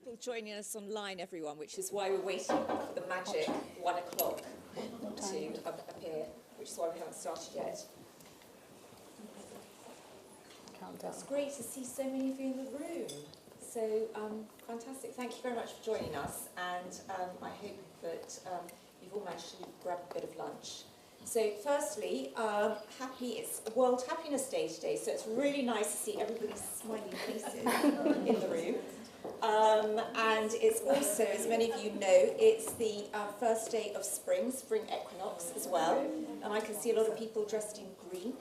People joining us online, everyone, which is why we're waiting for the magic 1 o'clock to appear, which is why we haven't started yet. Countdown. It's great to see so many of you in the room. So fantastic. Thank you very much for joining us, and I hope that you've all managed to grab a bit of lunch. So firstly, it's World Happiness Day today, so it's really nice to see everybody's smiling faces in the room. And it's also, as many of you know, it's the first day of spring equinox as well. And I can see a lot of people dressed in green.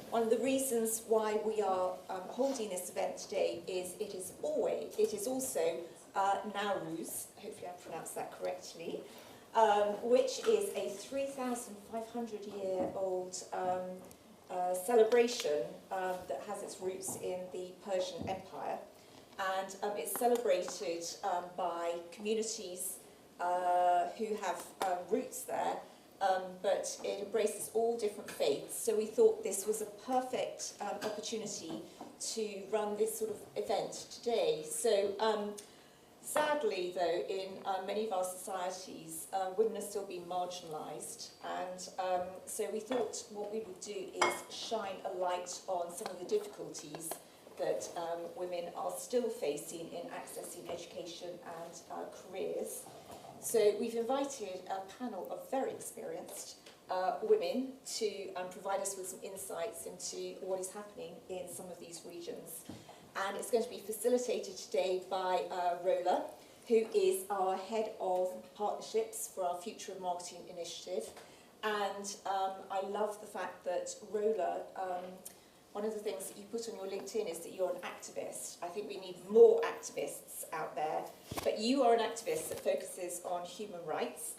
One of the reasons why we are holding this event today is it is also Nowruz, hopefully I pronounced that correctly, which is a 3,500-year-old celebration that has its roots in the Persian Empire, and it's celebrated by communities who have roots there, but it embraces all different faiths. So we thought this was a perfect opportunity to run this sort of event today. So sadly, though, in many of our societies, women are still being marginalised, and so we thought what we would do is shine a light on some of the difficulties that women are still facing in accessing education and careers. So we've invited a panel of very experienced women to provide us with some insights into what is happening in some of these regions. And it's going to be facilitated today by Rola, who is our head of partnerships for our Future of Marketing initiative. And I love the fact that Rola, one of the things that you put on your LinkedIn is that you're an activist. I think we need more activists out there, but you are an activist that focuses on human rights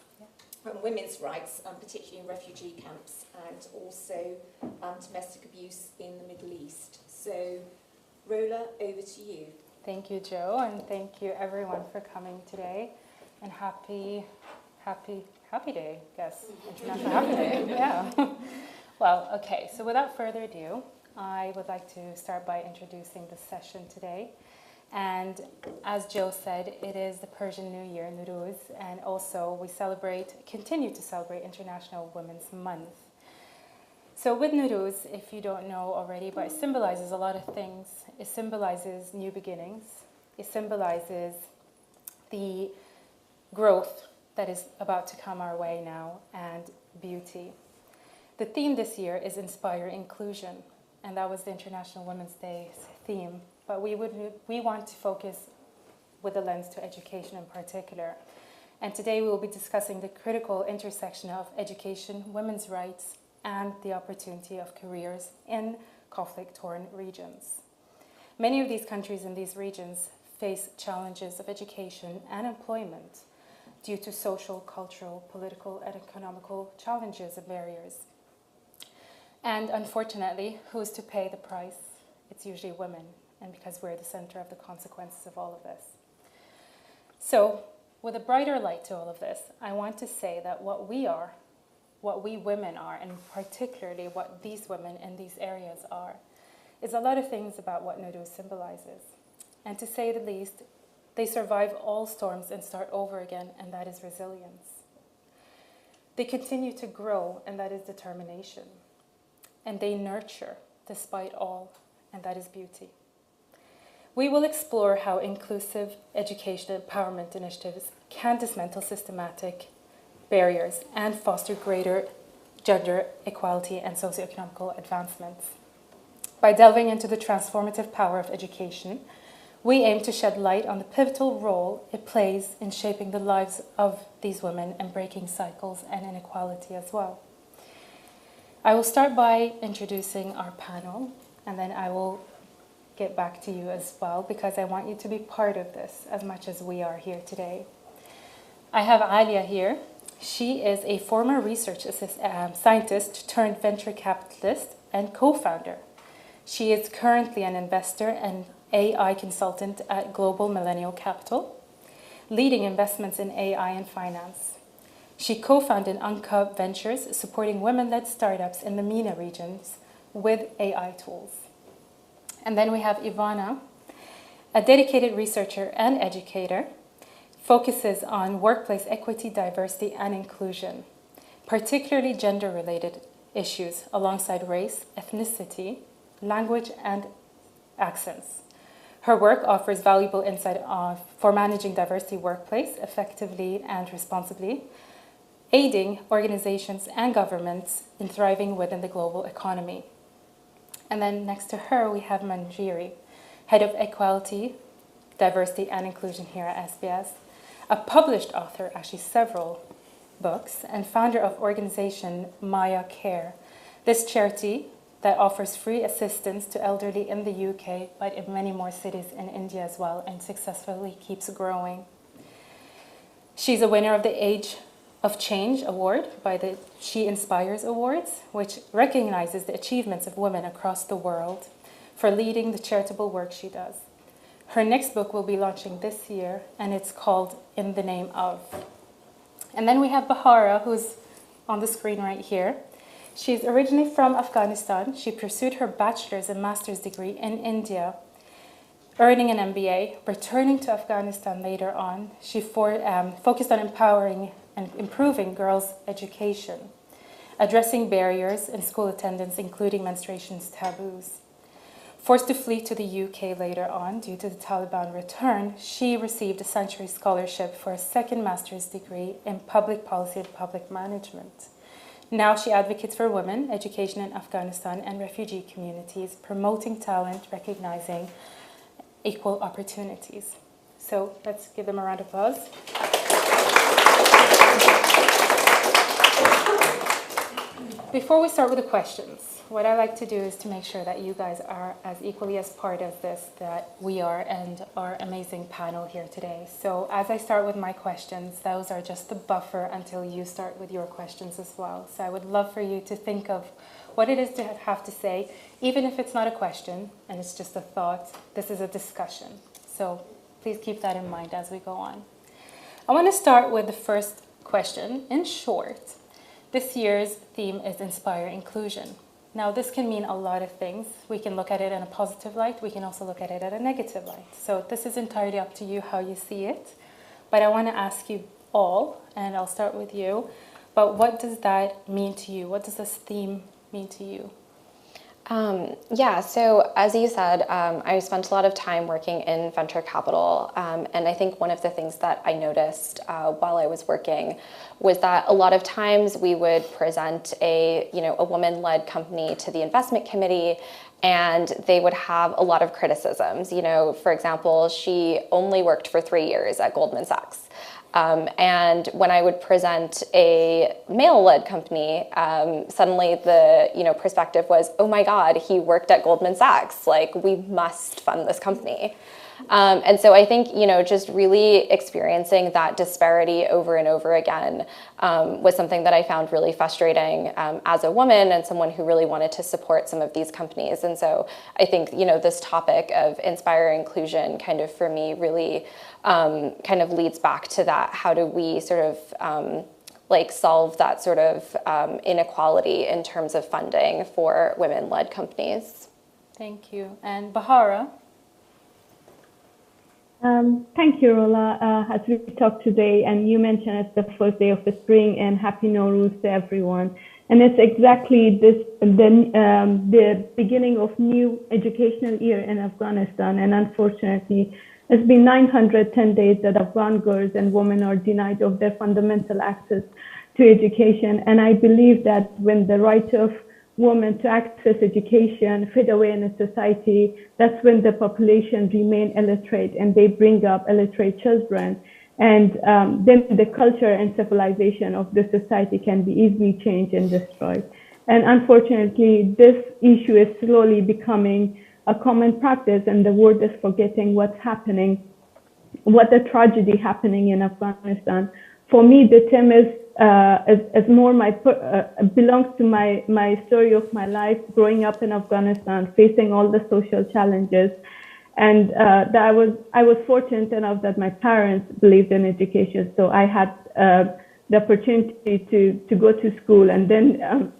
and women's rights, particularly in refugee camps, and also domestic abuse in the Middle East. So Rola, over to you. Thank you, Jo, and thank you everyone for coming today. And happy day, yes, International Happy Day. Yeah. Well, okay. So without further ado, I would like to start by introducing the session today. And as Jo said, it is the Persian New Year, Nowruz, and also we continue to celebrate International Women's Month. So with Nowruz, if you don't know already, but it symbolizes a lot of things. It symbolizes new beginnings. It symbolizes the growth that is about to come our way now, and beauty. The theme this year is Inspire Inclusion, and that was the International Women's Day's theme. But we want to focus with a lens to education in particular. And today we will be discussing the critical intersection of education, women's rights, and the opportunity of careers in conflict-torn regions. Many of these countries in these regions face challenges of education and employment due to social, cultural, political, and economical challenges and barriers. And unfortunately, who's to pay the price? It's usually women, and because we're the center of the consequences of all of this. So, with a brighter light to all of this, I want to say that what we women are, and particularly what these women in these areas are, is a lot of things about what Nowruz symbolizes. And to say the least, they survive all storms and start over again, and that is resilience. They continue to grow, and that is determination. And they nurture despite all, and that is beauty. We will explore how inclusive education and empowerment initiatives can dismantle systematic barriers and foster greater gender equality and socioeconomic advancements. By delving into the transformative power of education, we aim to shed light on the pivotal role it plays in shaping the lives of these women and breaking cycles and inequality as well. I will start by introducing our panel, and then I will get back to you as well, because I want you to be part of this as much as we are here today. I have Alia here. She is a former research scientist turned venture capitalist and co-founder. She is currently an investor and AI consultant at Global Millennial Capital, leading investments in AI and finance. She co-founded Anka Ventures, supporting women-led startups in the MENA regions with AI tools. And then we have Ivana. a dedicated researcher and educator, focuses on workplace equity, diversity, and inclusion, particularly gender-related issues alongside race, ethnicity, language, and accents. Her work offers valuable insight for managing diversity workplace effectively and responsibly, aiding organizations and governments in thriving within the global economy. And then next to her, we have Manjiri, Head of Equality, Diversity and Inclusion here at SBS, a published author, actually several books, and founder of organization Maya Care. This charity that offers free assistance to elderly in the UK, but in many more cities in India as well, and successfully keeps growing. She's a winner of the Age of Change Award by the She Inspires Awards, which recognizes the achievements of women across the world for leading the charitable work she does. Her next book will be launching this year, and it's called In the Name of. And then we have Bahara, who's on the screen right here. She's originally from Afghanistan. She pursued her bachelor's and master's degree in India, earning an MBA, returning to Afghanistan later on. She focused on empowering and improving girls' education, addressing barriers in school attendance, including menstruation taboos. Forced to flee to the UK later on due to the Taliban return, she received a Century Scholarship for a second master's degree in public policy and public management. Now she advocates for women, education in Afghanistan, and refugee communities, promoting talent, recognizing equal opportunities. So let's give them a round of applause. Before we start with the questions, what I like to do is to make sure that you guys are as equally as part of this that we are and our amazing panel here today. So as I start with my questions, those are just the buffer until you start with your questions as well. So I would love for you to think of what it is to have to say, even if it's not a question and it's just a thought. This is a discussion. So please keep that in mind as we go on. I want to start with the first question. In short, this year's theme is Inspire Inclusion. Now, this can mean a lot of things. We can look at it in a positive light. We can also look at it at a negative light. So this is entirely up to you how you see it. But I want to ask you all, and I'll start with you, but what does that mean to you? What does this theme mean to you? So as you said, I spent a lot of time working in venture capital, and I think one of the things that I noticed while I was working was that a lot of times we would present a woman-led company to the investment committee, and they would have a lot of criticisms. For example, she only worked for 3 years at Goldman Sachs. And when I would present a male-led company, suddenly the perspective was, oh my God, he worked at Goldman Sachs. Like, we must fund this company. And so I think, just really experiencing that disparity over and over again was something that I found really frustrating as a woman and someone who really wanted to support some of these companies. And so I think, this topic of Inspire Inclusion kind of for me really kind of leads back to that. How do we sort of solve that sort of inequality in terms of funding for women-led companies? Thank you. And Bahara? Thank you, Rola. As we talked today, and you mentioned it's the first day of the spring, and Happy Nowruz to everyone. And it's exactly the beginning of new educational year in Afghanistan. And unfortunately, it's been 910 days that Afghan girls and women are denied of their fundamental access to education. And I believe that when the right of women to access education fade away in a society, that's when the population remain illiterate and they bring up illiterate children. And then the culture and civilization of the society can be easily changed and destroyed. And unfortunately, this issue is slowly becoming a common practice, and the world is forgetting what's happening, what the tragedy happening in Afghanistan. For me, the theme is more belongs to my story of my life, growing up in Afghanistan, facing all the social challenges, and that I was fortunate enough that my parents believed in education, so I had the opportunity to go to school, and then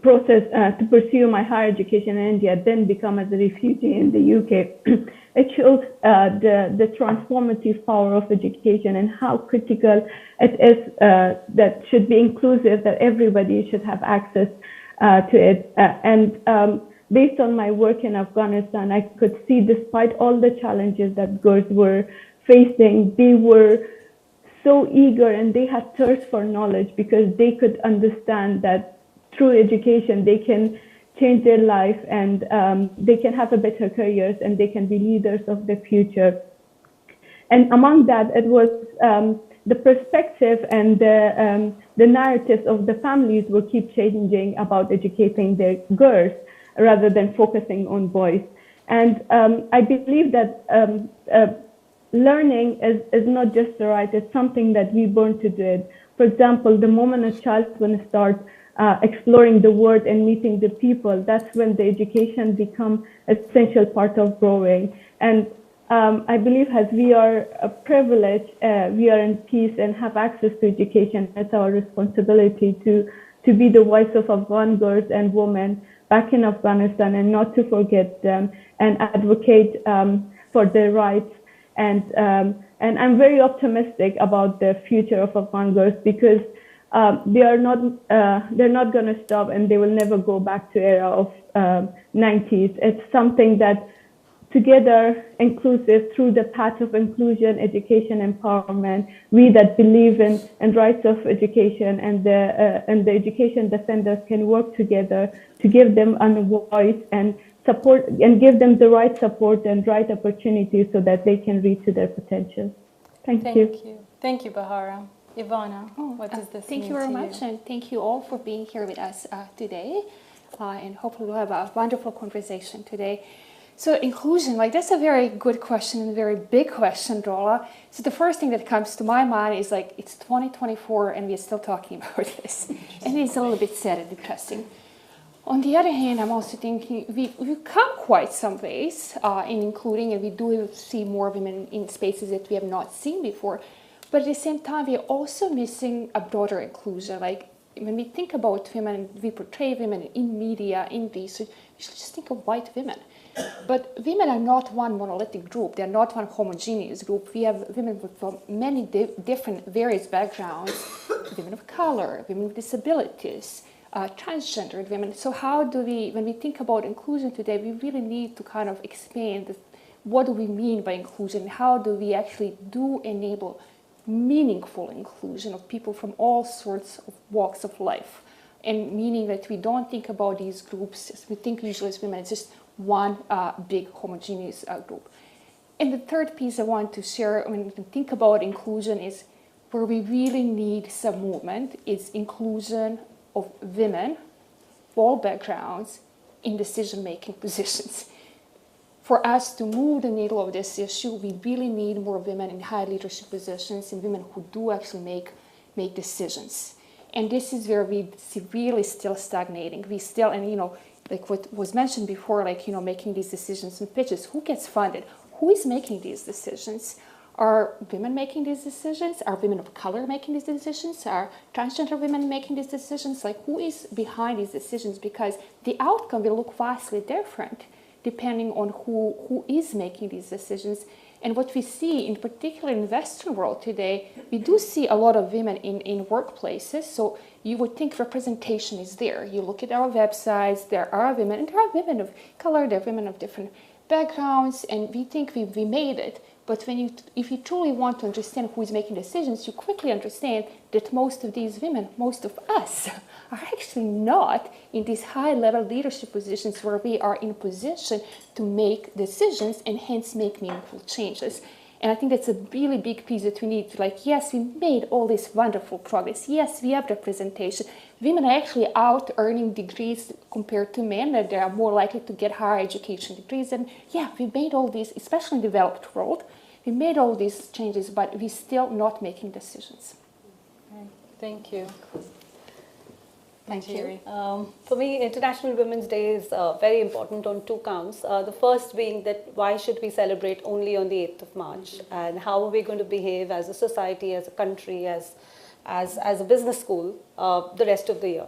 process to pursue my higher education in India, then become as a refugee in the UK. It shows the transformative power of education and how critical it is that should be inclusive, that everybody should have access to it. Based on my work in Afghanistan, I could see despite all the challenges that girls were facing, they were so eager and they had thirst for knowledge because they could understand that through education they can change their life and they can have a better careers and they can be leaders of the future. And among that, it was the perspective and the narratives of the families will keep changing about educating their girls rather than focusing on boys. And I believe that learning is not just a right, it's something that we born to do it. For example, the moment a child is going to start exploring the world and meeting the people, that's when the education becomes an essential part of growing. And I believe as we are privileged, we are in peace and have access to education, it's our responsibility to be the voice of Afghan girls and women back in Afghanistan and not to forget them and advocate for their rights. And I'm very optimistic about the future of Afghan girls because they're not going to stop and they will never go back to era of 90s. It's something that together, inclusive, through the path of inclusion, education, empowerment, we that believe in rights of education and the education defenders can work together to give them a voice and support and give them the right support and right opportunities so that they can reach their potential. Thank you. Thank you, Bahara. Ivana, what does this mean Thank you very to much, and thank you all for being here with us today. And hopefully we'll have a wonderful conversation today. So inclusion, that's a very good question and a very big question, Rola. So the first thing that comes to my mind is it's 2024 and we're still talking about this. And it's a little bit sad and depressing. On the other hand, I'm also thinking we've come quite some ways in including, and we do see more women in spaces that we have not seen before. But at the same time, we're also missing a broader inclusion. When we think about women, we portray women in media, in research, we should just think of white women. But women are not one monolithic group. They're not one homogeneous group. We have women from many different, various backgrounds, women of color, women with disabilities, transgendered women. So how do we, when we think about inclusion today, we really need to kind of expand what do we mean by inclusion? How do we actually enable meaningful inclusion of people from all sorts of walks of life? And meaning that we don't think about these groups, as we think usually as women, it's just one big homogeneous group. And the third piece I want to share when we think about inclusion is where we really need some movement is inclusion of women, all backgrounds, in decision-making positions. For us to move the needle of this issue, we really need more women in high leadership positions and women who do actually make decisions. And this is where we see really still stagnating. We still, and like what was mentioned before, making these decisions and pitches, who gets funded? Who is making these decisions? Are women making these decisions? Are women of color making these decisions? Are transgender women making these decisions? Who is behind these decisions? Because the outcome will look vastly different depending on who is making these decisions. And what we see, in particular in the Western world today, we do see a lot of women in workplaces. So you would think representation is there. You look at our websites, there are women, and there are women of color, there are women of different backgrounds, and we think we made it. But if you truly want to understand who is making decisions, you quickly understand that most of these women, most of us, are actually not in these high-level leadership positions where we are in position to make decisions and hence make meaningful changes. And I think that's a really big piece that we need to, yes, we made all this wonderful progress. Yes, we have representation. Women are actually out earning degrees compared to men, that they are more likely to get higher education degrees. And yeah, we made all these, especially in the developed world, we made all these changes, but we're still not making decisions. Right. Thank you. Thank you. For me, International Women's Day is very important on two counts. The first being that why should we celebrate only on the 8th of March? And how are we going to behave as a society, as a country, as a business school the rest of the year?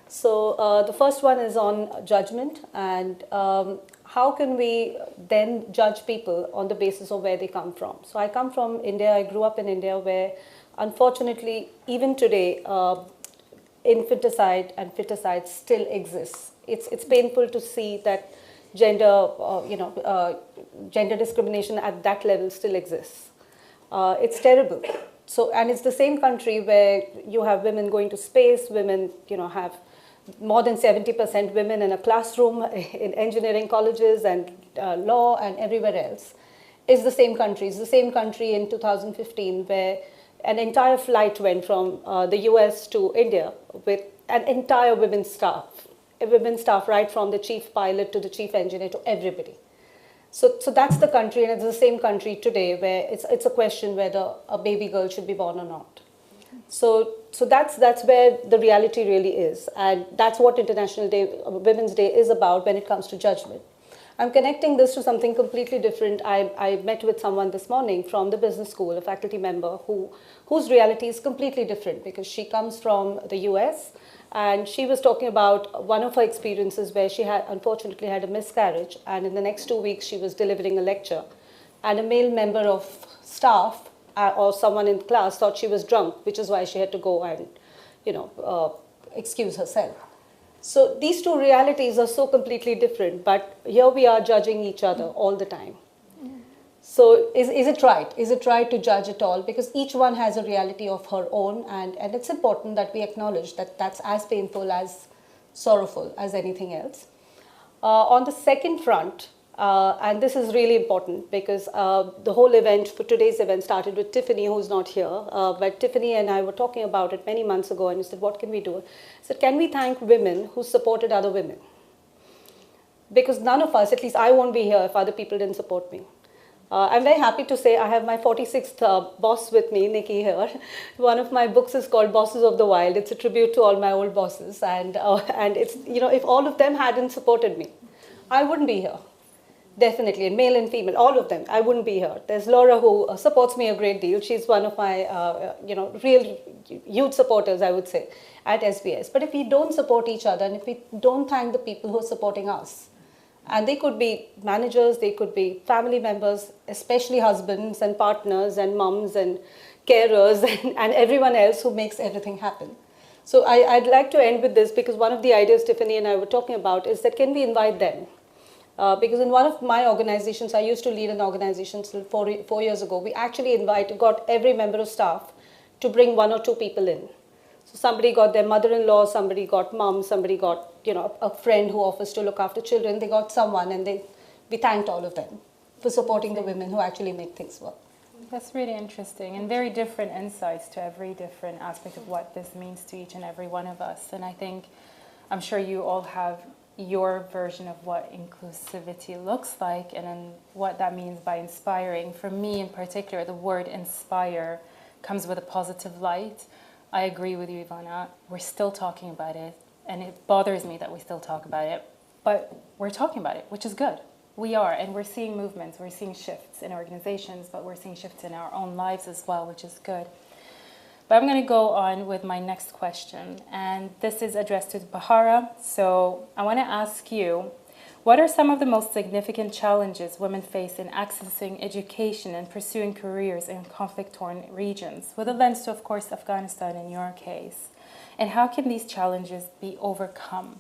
So the first one is on judgment, and how can we then judge people on the basis of where they come from. So I come from India, I grew up in India, where unfortunately even today infanticide and feticide still exists. It's painful to see that gender discrimination at that level still exists. It's terrible. So, and it's the same country where you have women going to space, women, have more than 70% women in a classroom in engineering colleges and law and everywhere else. It's the same country. It's the same country in 2015 where an entire flight went from the US to India with an entire women's staff right from the chief pilot to the chief engineer to everybody. So that's the country, and it's the same country today where it's a question whether a baby girl should be born or not. So that's where the reality really is, and that's what International Women's Day is about when it comes to judgment. I'm connecting this to something completely different. I met with someone this morning from the business school, a faculty member whose reality is completely different because she comes from the US, and she was talking about one of her experiences where she had unfortunately had a miscarriage, and in the next 2 weeks she was delivering a lecture, and a male member of staff or someone in class thought she was drunk, which is why she had to go and excuse herself. So these two realities are so completely different, but here we are judging each other all the time. So is it right? Is it right to judge at all? Because each one has a reality of her own, and it's important that we acknowledge that that's as painful, as sorrowful as anything else. On the second front, and this is really important because the whole event for today's event started with Tiffany, who's not here. But Tiffany and I were talking about it many months ago, and we said, what can we do? I said, can we thank women who supported other women? Because none of us, at least I won't be here if other people didn't support me. I'm very happy to say I have my 46th boss with me, Nikki here. One of my books is called Bosses of the Wild. It's a tribute to all my old bosses. And it's, if all of them hadn't supported me, I wouldn't be here. Definitely, and male and female, all of them, I wouldn't be here. There's Laura who supports me a great deal. She's one of my, real huge supporters, I would say, at SBS. But if we don't support each other, and if we don't thank the people who are supporting us, and they could be managers, they could be family members, especially husbands and partners and mums and carers and everyone else who makes everything happen. So I'd like to end with this because one of the ideas Tiffany and I were talking about is that can we invite them? Because in one of my organizations, I used to lead an organization 4 years ago, we actually got every member of staff to bring 1 or 2 people in. So somebody got their mother-in-law, somebody got mom, somebody got a friend who offers to look after children. They got someone, and we thanked all of them for supporting the women who actually make things work. That's really interesting and very different insights to every different aspect of what this means to each and every one of us. And I'm sure you all have your version of what inclusivity looks like and then what that means by inspiring. For me in particular, the word inspire comes with a positive light. I agree with you, Ivana. We're still talking about it, and it bothers me that we still talk about it, but we're talking about it, which is good. We are, and we're seeing movements, we're seeing shifts in organizations, but we're seeing shifts in our own lives as well, which is good. But I'm going to go on with my next question, and this is addressed to Bahara. So I want to ask you, what are some of the most significant challenges women face in accessing education and pursuing careers in conflict-torn regions, with a lens to, of course, Afghanistan in your case? And how can these challenges be overcome?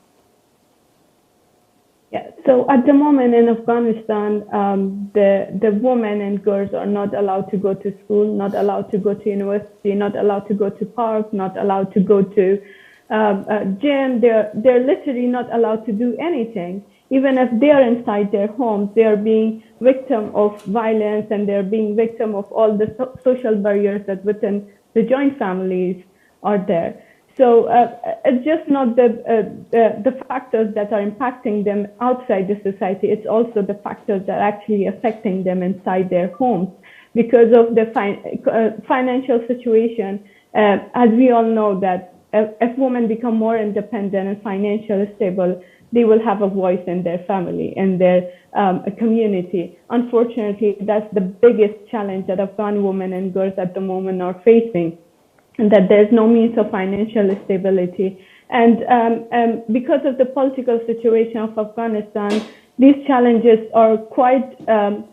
Yeah, so at the moment in Afghanistan, the women and girls are not allowed to go to school, not allowed to go to university, not allowed to go to park, not allowed to go to gym. They're literally not allowed to do anything. Even if they are inside their homes, they are being victim of violence, and they're being victim of all the social barriers that within the joint families are there. So it's just not the factors that are impacting them outside the society. It's also the factors that are actually affecting them inside their homes because of the financial situation. As we all know that if women become more independent and financially stable, they will have a voice in their family and their community. Unfortunately, that's the biggest challenge that Afghan women and girls at the moment are facing, and that there's no means of financial stability. And because of the political situation of Afghanistan, these challenges are quite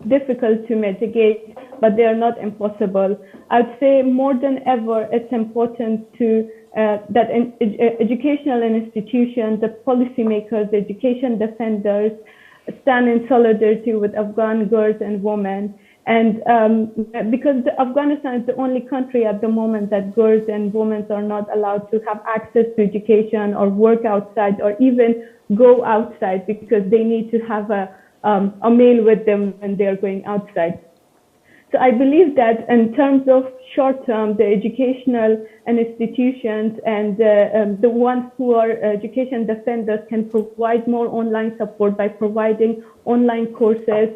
difficult to mitigate, but they are not impossible. I'd say more than ever, it's important to that educational institutions, the policymakers, the education defenders stand in solidarity with Afghan girls and women. And because Afghanistan is the only country at the moment that girls and women are not allowed to have access to education or work outside or even go outside because they need to have a male with them when they're going outside. So I believe that in terms of short term, the educational institutions and the ones who are education defenders can provide more online support by providing online courses,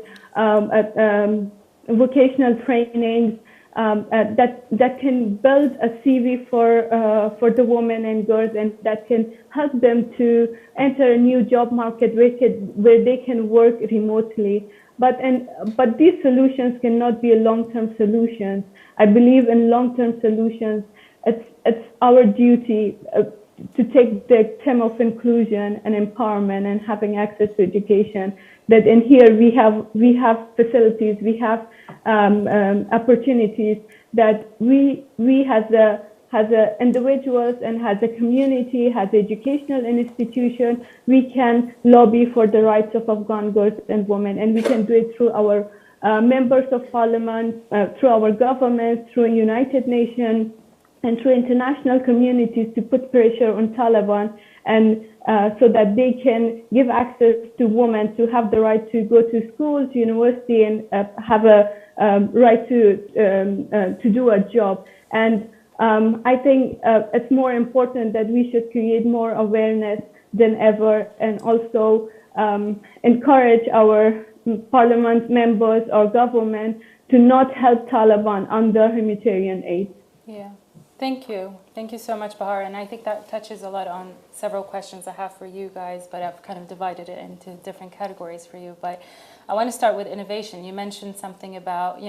vocational trainings that can build a CV for the women and girls, and that can help them to enter a new job market where they can work remotely. But these solutions cannot be a long-term solution. I believe in long-term solutions. It's our duty to take the theme of inclusion and empowerment and having access to education. That in here we have facilities, we have opportunities that we as individuals and as a community, as an educational institution, we can lobby for the rights of Afghan girls and women, and we can do it through our members of parliament, through our government, through United Nations, and through international communities to put pressure on Taliban and so that they can give access to women to have the right to go to school, to university, and have a right to do a job. And I think it's more important that we should create more awareness than ever, and also encourage our parliament members or government to not help Taliban under humanitarian aid. Yeah. Thank you. Thank you so much, Bahar. And I think that touches a lot on several questions I have for you guys, but I've kind of divided it into different categories for you. But I want to start with innovation. You mentioned something about,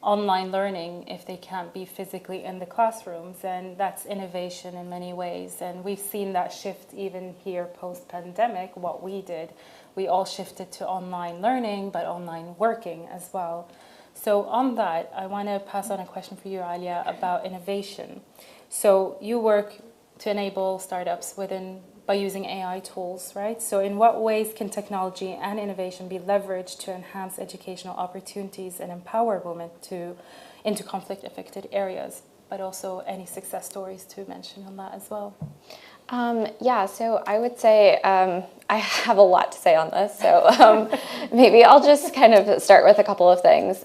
online learning if they can't be physically in the classrooms, and that's innovation in many ways. And we've seen that shift even here post-pandemic. What we did, we all shifted to online learning, but online working as well. So on that, I want to pass on a question for you, Alia, about innovation. So you work to enable startups by using AI tools, right? So in what ways can technology and innovation be leveraged to enhance educational opportunities and empower women into conflict-affected areas? But also any success stories to mention on that as well. So I would say I have a lot to say on this, so maybe I'll just kind of start with a couple of things.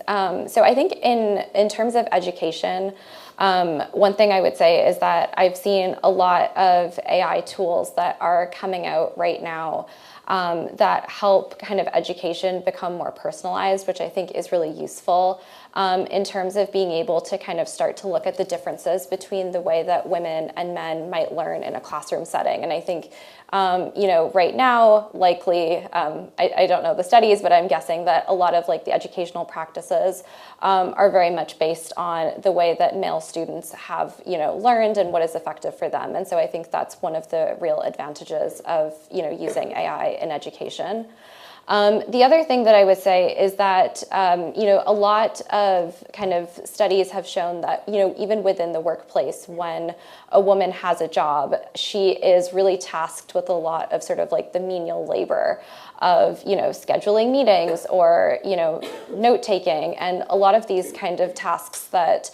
So I think in terms of education, one thing I would say is that I've seen a lot of AI tools that are coming out right now that help kind of education become more personalized, which I think is really useful in terms of being able to kind of start to look at the differences between the way that women and men might learn in a classroom setting. And I think, right now, likely, I don't know the studies, but I'm guessing that a lot of like the educational practices are very much based on the way that male students have, learned and what is effective for them. And so I think that's one of the real advantages of, using AI in education. The other thing that I would say is that, a lot of kind of studies have shown that, even within the workplace, when a woman has a job, she is really tasked with a lot of sort of like the menial labor of, scheduling meetings or, note-taking, and a lot of these kind of tasks that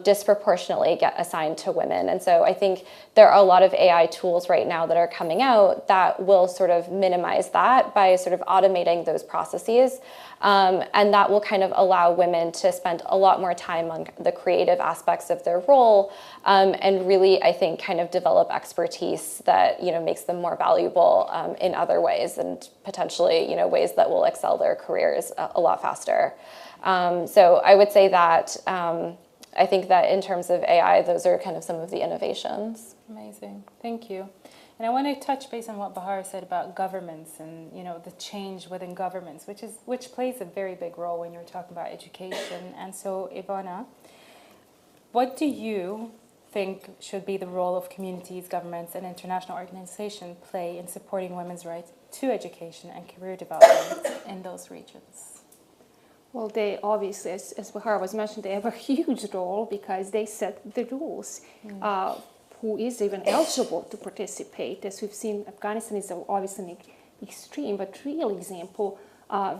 disproportionately get assigned to women. And so I think there are a lot of AI tools right now that are coming out that will sort of minimize that by sort of automating those processes. And that will kind of allow women to spend a lot more time on the creative aspects of their role, and really, I think, kind of develop expertise that, makes them more valuable in other ways, and potentially, ways that will excel their careers a lot faster. So I would say that I think that in terms of AI, those are kind of some of the innovations. Amazing. Thank you. And I want to touch base on what Bahar said about governments and, the change within governments, which plays a very big role when you're talking about education. And so, Ivana, what do you think should be the role of communities, governments, and international organizations play in supporting women's rights to education and career development in those regions? Well, they obviously, as Bahar was mentioned, they have a huge role because they set the rules. Who is even eligible to participate? As we've seen, Afghanistan is obviously an extreme, but real example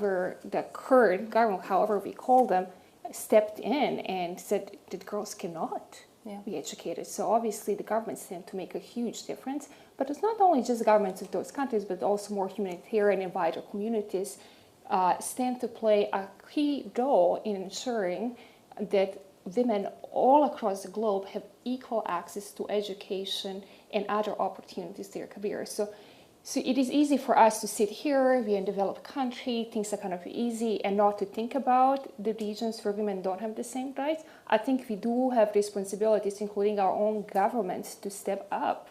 where the current government, however we call them, stepped in and said that girls cannot be educated. So obviously the governments tend to make a huge difference. But it's not only just governments of those countries, but also more humanitarian and wider communities stand to play a key role in ensuring that women all across the globe have equal access to education and other opportunities in their careers. So it is easy for us to sit here, we're in a developed country, things are kind of easy, and not to think about the regions where women don't have the same rights. I think we do have responsibilities, including our own governments, to step up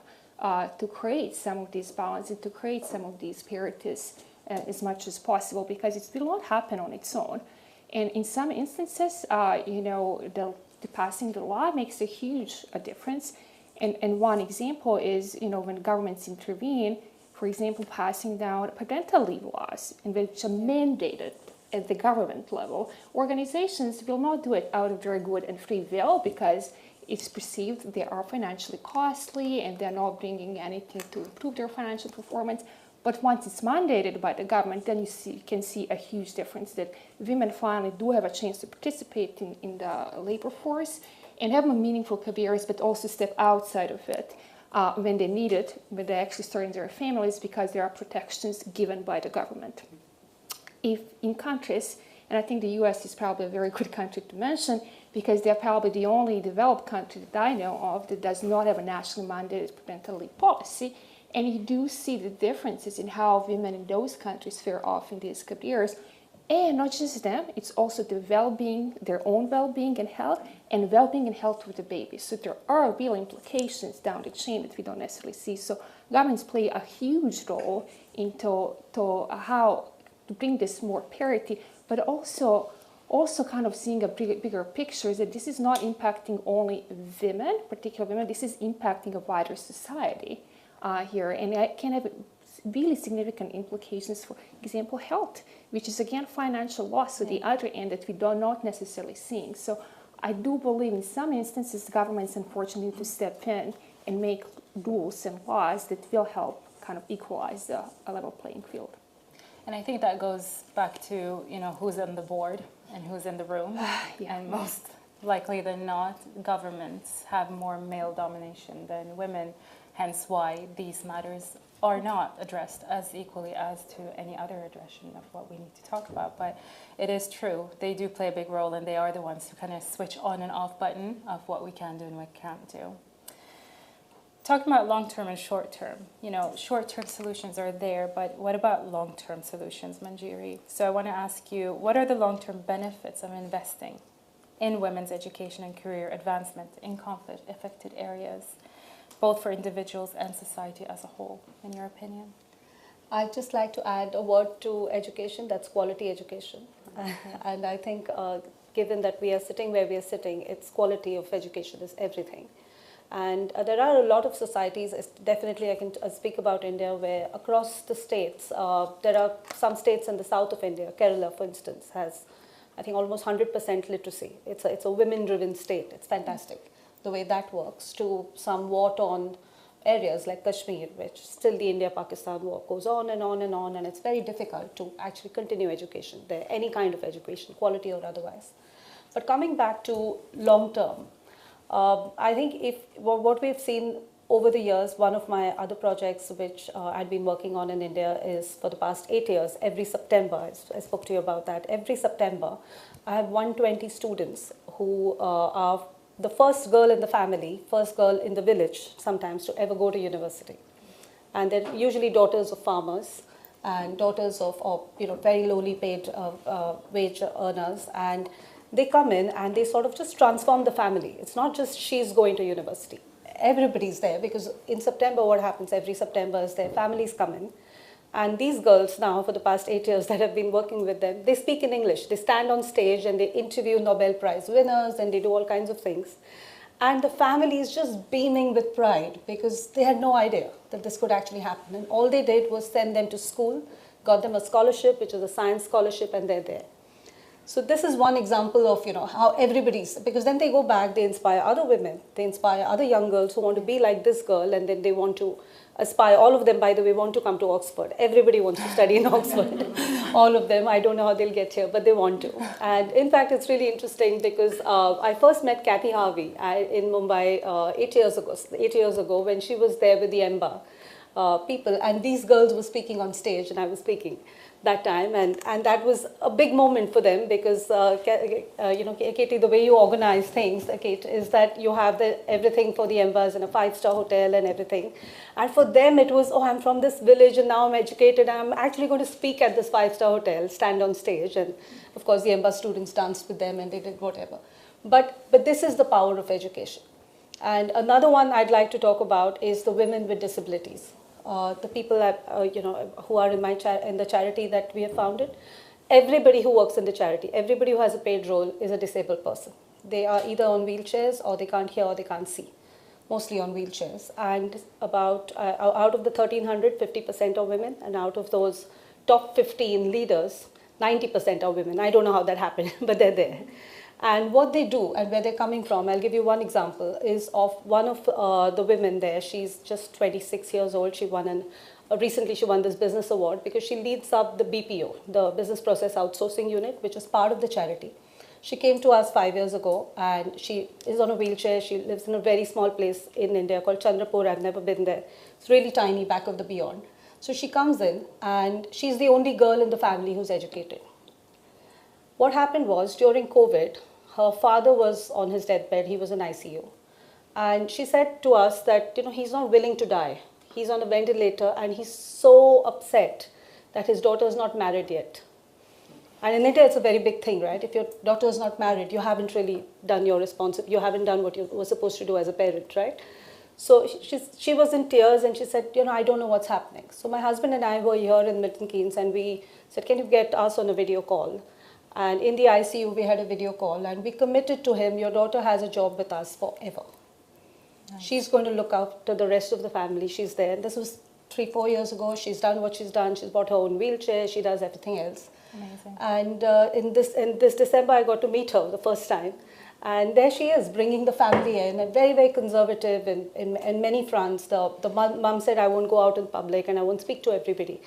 to create some of these balances, to create some of these parities as much as possible, because it will not happen on its own. And in some instances, the passing the law makes a huge difference. And one example is, when governments intervene, for example, passing down parental leave laws, which are mandated at the government level. Organizations will not do it out of their good and free will because it's perceived they are financially costly and they're not bringing anything to improve their financial performance. But once it's mandated by the government, then you can see a huge difference that women finally do have a chance to participate in the labor force and have meaningful careers, but also step outside of it when they need it, when they actually start in their families, because there are protections given by the government. If in countries, and I think the US is probably a very good country to mention, because they're probably the only developed country that I know of that does not have a nationally mandated parental leave policy. And you do see the differences in how women in those countries fare off in these careers. And not just them, it's also the well-being, their own well-being and well-being and health with the baby. So there are real implications down the chain that we don't necessarily see. So governments play a huge role into how to bring this more parity, but also kind of seeing a bigger picture is that this is not impacting only women, particular women, this is impacting a wider society. Here, and it can have really significant implications, for example, health, which is again financial loss to the other end that we are not necessarily seeing. So I do believe in some instances governments unfortunately need to step in and make rules and laws that will help kind of equalize the level playing field. And I think that goes back to who's on the board and who's in the room. And most likely than not, governments have more male domination than women. Hence why these matters are not addressed as equally as to any other aggression of what we need to talk about. But it is true, they do play a big role, and they are the ones who kind of switch on and off button of what we can do and what we can't do. Talking about long-term and short-term, short-term solutions are there, but what about long-term solutions, Manjiri? So I want to ask you, what are the long-term benefits of investing in women's education and career advancement in conflict-affected areas, both for individuals and society as a whole, in your opinion? I'd just like to add a word to education, that's quality education. And I think given that we are sitting where we are sitting, it's quality of education is everything. And there are a lot of societies, definitely I can speak about India, where across the states, there are some states in the south of India, Kerala for instance, has I think almost 100% literacy. It's a women-driven state, it's fantastic. The way that works, to some war-torn areas like Kashmir, which still the India-Pakistan war goes on and on and on, and it's very difficult to actually continue education there, any kind of education, quality or otherwise. But coming back to long-term, I think what we've seen over the years, one of my other projects which I'd been working on in India is for the past 8 years, every September, I spoke to you about that, every September I have 120 students who are the first girl in the family, first girl in the village sometimes to ever go to university. And they're usually daughters of farmers and daughters of very lowly paid wage earners, and they come in and they sort of just transform the family. It's not just she's going to university. Everybody's there, because in September what happens every September is their families come in. And these girls now, for the past 8 years that I've been working with them, they speak in English. They stand on stage and they interview Nobel Prize winners and they do all kinds of things. And the family is just beaming with pride because they had no idea that this could actually happen. And all they did was send them to school, got them a scholarship, which is a science scholarship, and they're there. So this is one example of, how everybody's, because then they go back, they inspire other women, they inspire other young girls who want to be like this girl, and then they want to aspire. All of them, by the way, want to come to Oxford. Everybody wants to study in Oxford. All of them. I don't know how they'll get here, but they want to. And in fact, it's really interesting because I first met Kathy Harvey in Mumbai 8 years ago when she was there with the EMBA people, and these girls were speaking on stage, and I was speaking that time, and that was a big moment for them because Katie, the way you organize things, Kate, is that you have everything for the EMBAs in a 5-star hotel and everything, and for them it was, I'm from this village and now I'm educated and I'm actually going to speak at this 5-star hotel, stand on stage, and of course the EMBA students danced with them and they did whatever. But this is the power of education. And another one I'd like to talk about is the women with disabilities. The people who are in the charity that we have founded, everybody who works in the charity, everybody who has a paid role is a disabled person. They are either on wheelchairs or they can't hear or they can't see, mostly on wheelchairs. And about out of the 1,300, 50% are women, and out of those top 15 leaders, 90% are women. I don't know how that happened, but they're there. And what they do and where they're coming from, I'll give you one example, is of one of the women there. She's just 26 years old. She won recently she won this business award because she leads up the BPO, the Business Process Outsourcing Unit, which is part of the charity. She came to us 5 years ago, and she is on a wheelchair. She lives in a very small place in India called Chandrapur. I've never been there. It's really tiny, back of the beyond. So she comes in, and she's the only girl in the family who's educated. What happened was, during COVID, her father was on his deathbed. He was in ICU. And she said to us that, he's not willing to die. He's on a ventilator, and he's so upset that his daughter is not married yet. And in India, it's a very big thing, right? If your daughter is not married, you haven't really done your you haven't done what you were supposed to do as a parent, right? So she was in tears, and she said, I don't know what's happening. So my husband and I were here in Milton Keynes, and we said, can you get us on a video call? And in the ICU, we had a video call, and we committed to him, your daughter has a job with us forever. Nice. She's going to look after the rest of the family. She's there. And this was 3-4 years ago. She's done what she's done. She's bought her own wheelchair. She does everything else. Amazing. And in this December, I got to meet her the first time. And there she is, bringing the family in, and very, very conservative in many fronts. The mom said, I won't go out in public, and I won't speak to everybody.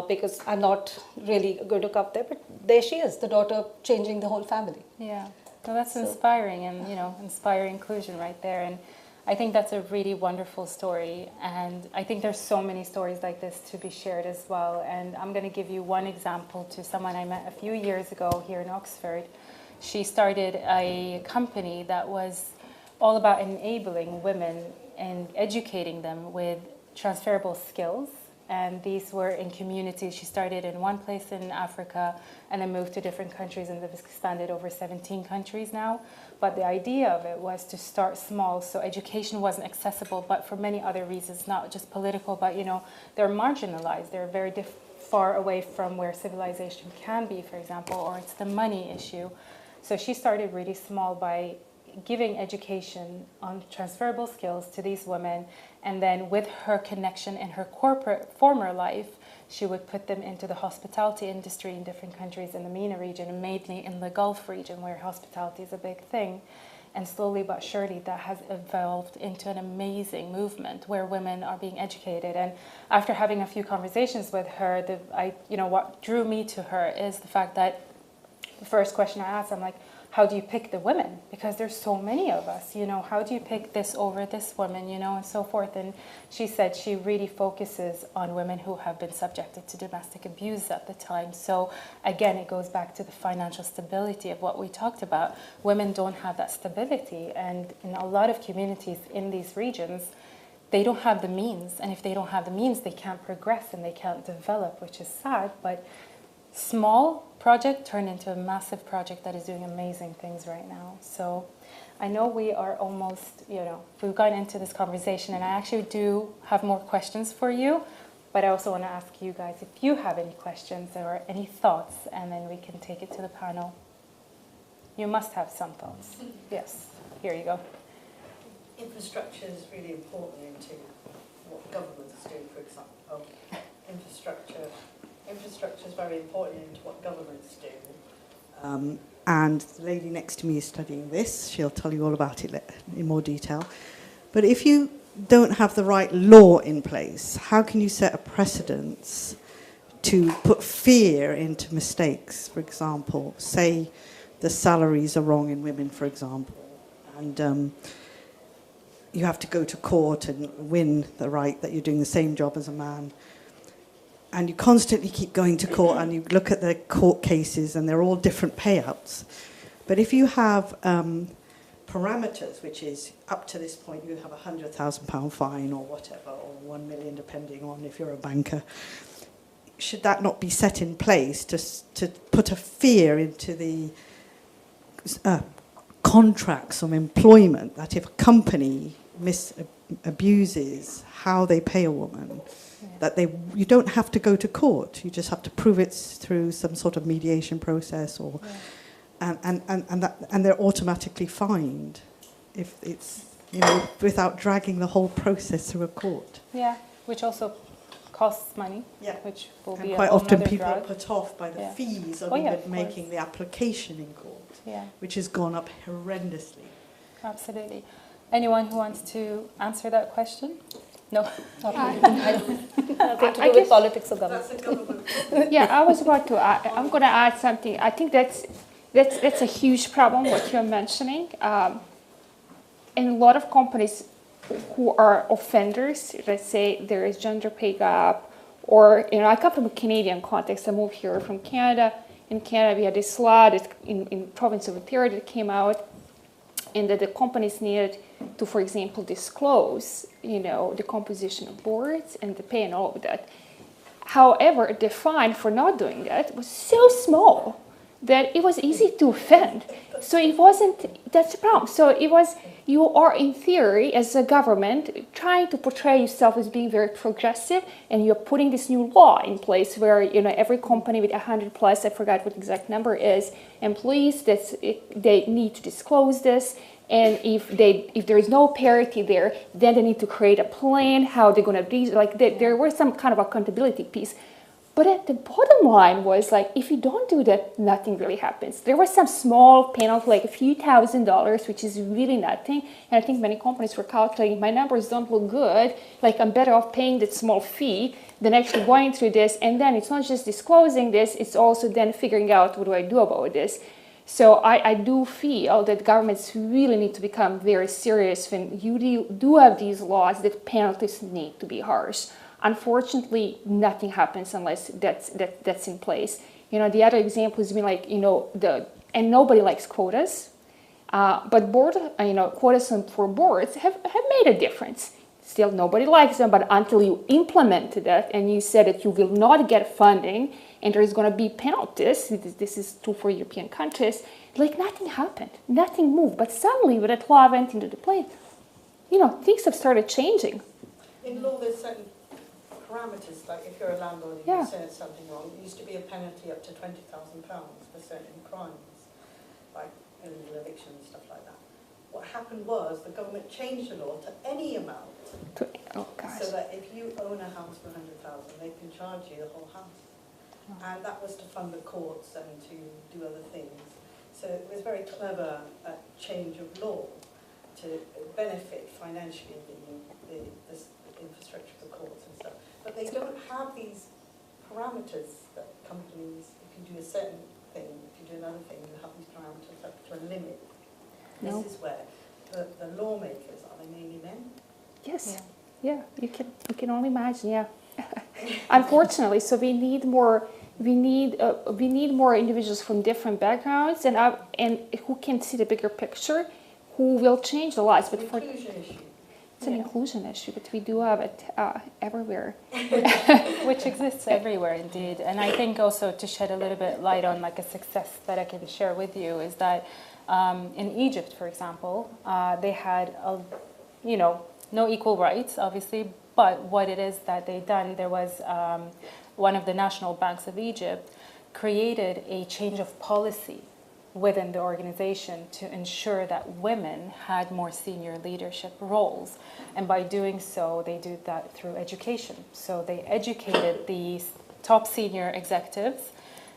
Because I'm not really going to come there, but there she is, the daughter changing the whole family. Yeah, well, that's inspiring, and inspire inclusion right there. And I think that's a really wonderful story, and I think there's so many stories like this to be shared as well. And I'm going to give you one example to someone I met a few years ago here in Oxford. She started a company that was all about enabling women and educating them with transferable skills. And these were in communities. She started in one place in Africa and then moved to different countries, and they've expanded over 17 countries now. But the idea of it was to start small, so education wasn't accessible, but for many other reasons, not just political, but they're marginalized. They're very far away from where civilization can be, for example, or it's the money issue. So she started really small by giving education on transferable skills to these women, and then with her connection in her corporate former life, she would put them into the hospitality industry in different countries in the MENA region, and mainly in the Gulf region where hospitality is a big thing. And slowly but surely that has evolved into an amazing movement where women are being educated. And after having a few conversations with her, what drew me to her is the fact that the first question I asked, I'm like, how do you pick the women? Because there's so many of us, how do you pick this over this woman, and so forth. And she said she really focuses on women who have been subjected to domestic abuse at the time. So again, it goes back to the financial stability of what we talked about. Women don't have that stability. And in a lot of communities in these regions, they don't have the means. And if they don't have the means, they can't progress and they can't develop, which is sad. But small project turned into a massive project that is doing amazing things right now. So I know we are almost, we've gotten into this conversation, and I actually do have more questions for you, but I also want to ask you guys if you have any questions or any thoughts, and then we can take it to the panel. You must have some thoughts. Yes, here you go. infrastructure is really important into what governments do, for example. Infrastructure is very important into what governments do. And the lady next to me is studying this. She'll tell you all about it in more detail. But if you don't have the right law in place, how can you set a precedence to put fear into mistakes? For example, say the salaries are wrong in women, for example, and you have to go to court and win the right that you're doing the same job as a man. And you constantly keep going to court, and you look at the court cases, and they're all different payouts. But if you have parameters, which is up to this point you have a £100,000 fine or whatever, or 1 million, depending on if you're a banker, should that not be set in place to put a fear into the contracts of employment, that if a company abuses how they pay a woman, that you don't have to go to court. You just have to prove it through some sort of mediation process, or and they're automatically fined if it's without dragging the whole process through a court. Yeah, which also costs money. Yeah, which will and be quite a whole often nother people drag. are put off by the fees of of making the application in court, which has gone up horrendously. Absolutely. Anyone who wants to answer that question? No. Nothing to do with politics or government. That's a government. Yeah, I was about to add, I'm going to add something. I think that's a huge problem, what you're mentioning. In a lot of companies who are offenders, let's say there is gender pay gap, or, I come from a Canadian context. I moved here from Canada. In Canada, we had this law in province of Ontario that came out, and that the companies needed to, for example, disclose, the composition of boards and the pay and all of that. However, the fine for not doing that was so small that it was easy to offend. So it wasn't, that's the problem. So it was, you are in theory, as a government, trying to portray yourself as being very progressive, and you're putting this new law in place where, every company with 100 plus, I forgot what the exact number is, employees, they need to disclose this. And if there is no parity there, then they need to create a plan, how they're going to be, there was some kind of accountability piece. But at the bottom line was if you don't do that, nothing really happens. There was some small penalty, like a few $1,000s, which is really nothing. And I think many companies were calculating, my numbers don't look good. I'm better off paying that small fee than actually going through this. And then it's not just disclosing this, it's also then figuring out what do I do about this. So I do feel that governments really need to become very serious when you do have these laws that penalties need to be harsh. Unfortunately, nothing happens unless that's in place. The other example has been and nobody likes quotas, but quotas for boards have made a difference. Still, nobody likes them, but until you implemented that and you said that you will not get funding and there is going to be penalties, this is true for European countries, nothing happened, nothing moved. But suddenly, when that law went into the play, things have started changing. In law, there's certain parameters, like if you're a landlord and you said something wrong, it used to be a penalty up to £20,000 for certain crimes, like illegal eviction and stuff like that. What happened was the government changed the law to any amount, so that if you own a house for 100,000, they can charge you the whole house. And that was to fund the courts and to do other things. So it was very clever change of law to benefit financially the infrastructure of the courts and stuff. But they don't have these parameters that companies, if you do a certain thing, if you do another thing, you have these parameters up to a limit. No. This is where the lawmakers, are they mainly men? Yes. Yeah, you can only imagine, yeah. Unfortunately, so we need more individuals from different backgrounds and who can see the bigger picture, who will change the lives. But for it's an inclusion issue, but we do have it everywhere, which exists everywhere indeed. And I think also to shed a little bit light on a success that I can share with you is that in Egypt, for example, they had no equal rights, obviously. But what it is that they done, there was one of the national banks of Egypt created a change of policy within the organization to ensure that women had more senior leadership roles. And by doing so, they do that through education. So they educated the top senior executives.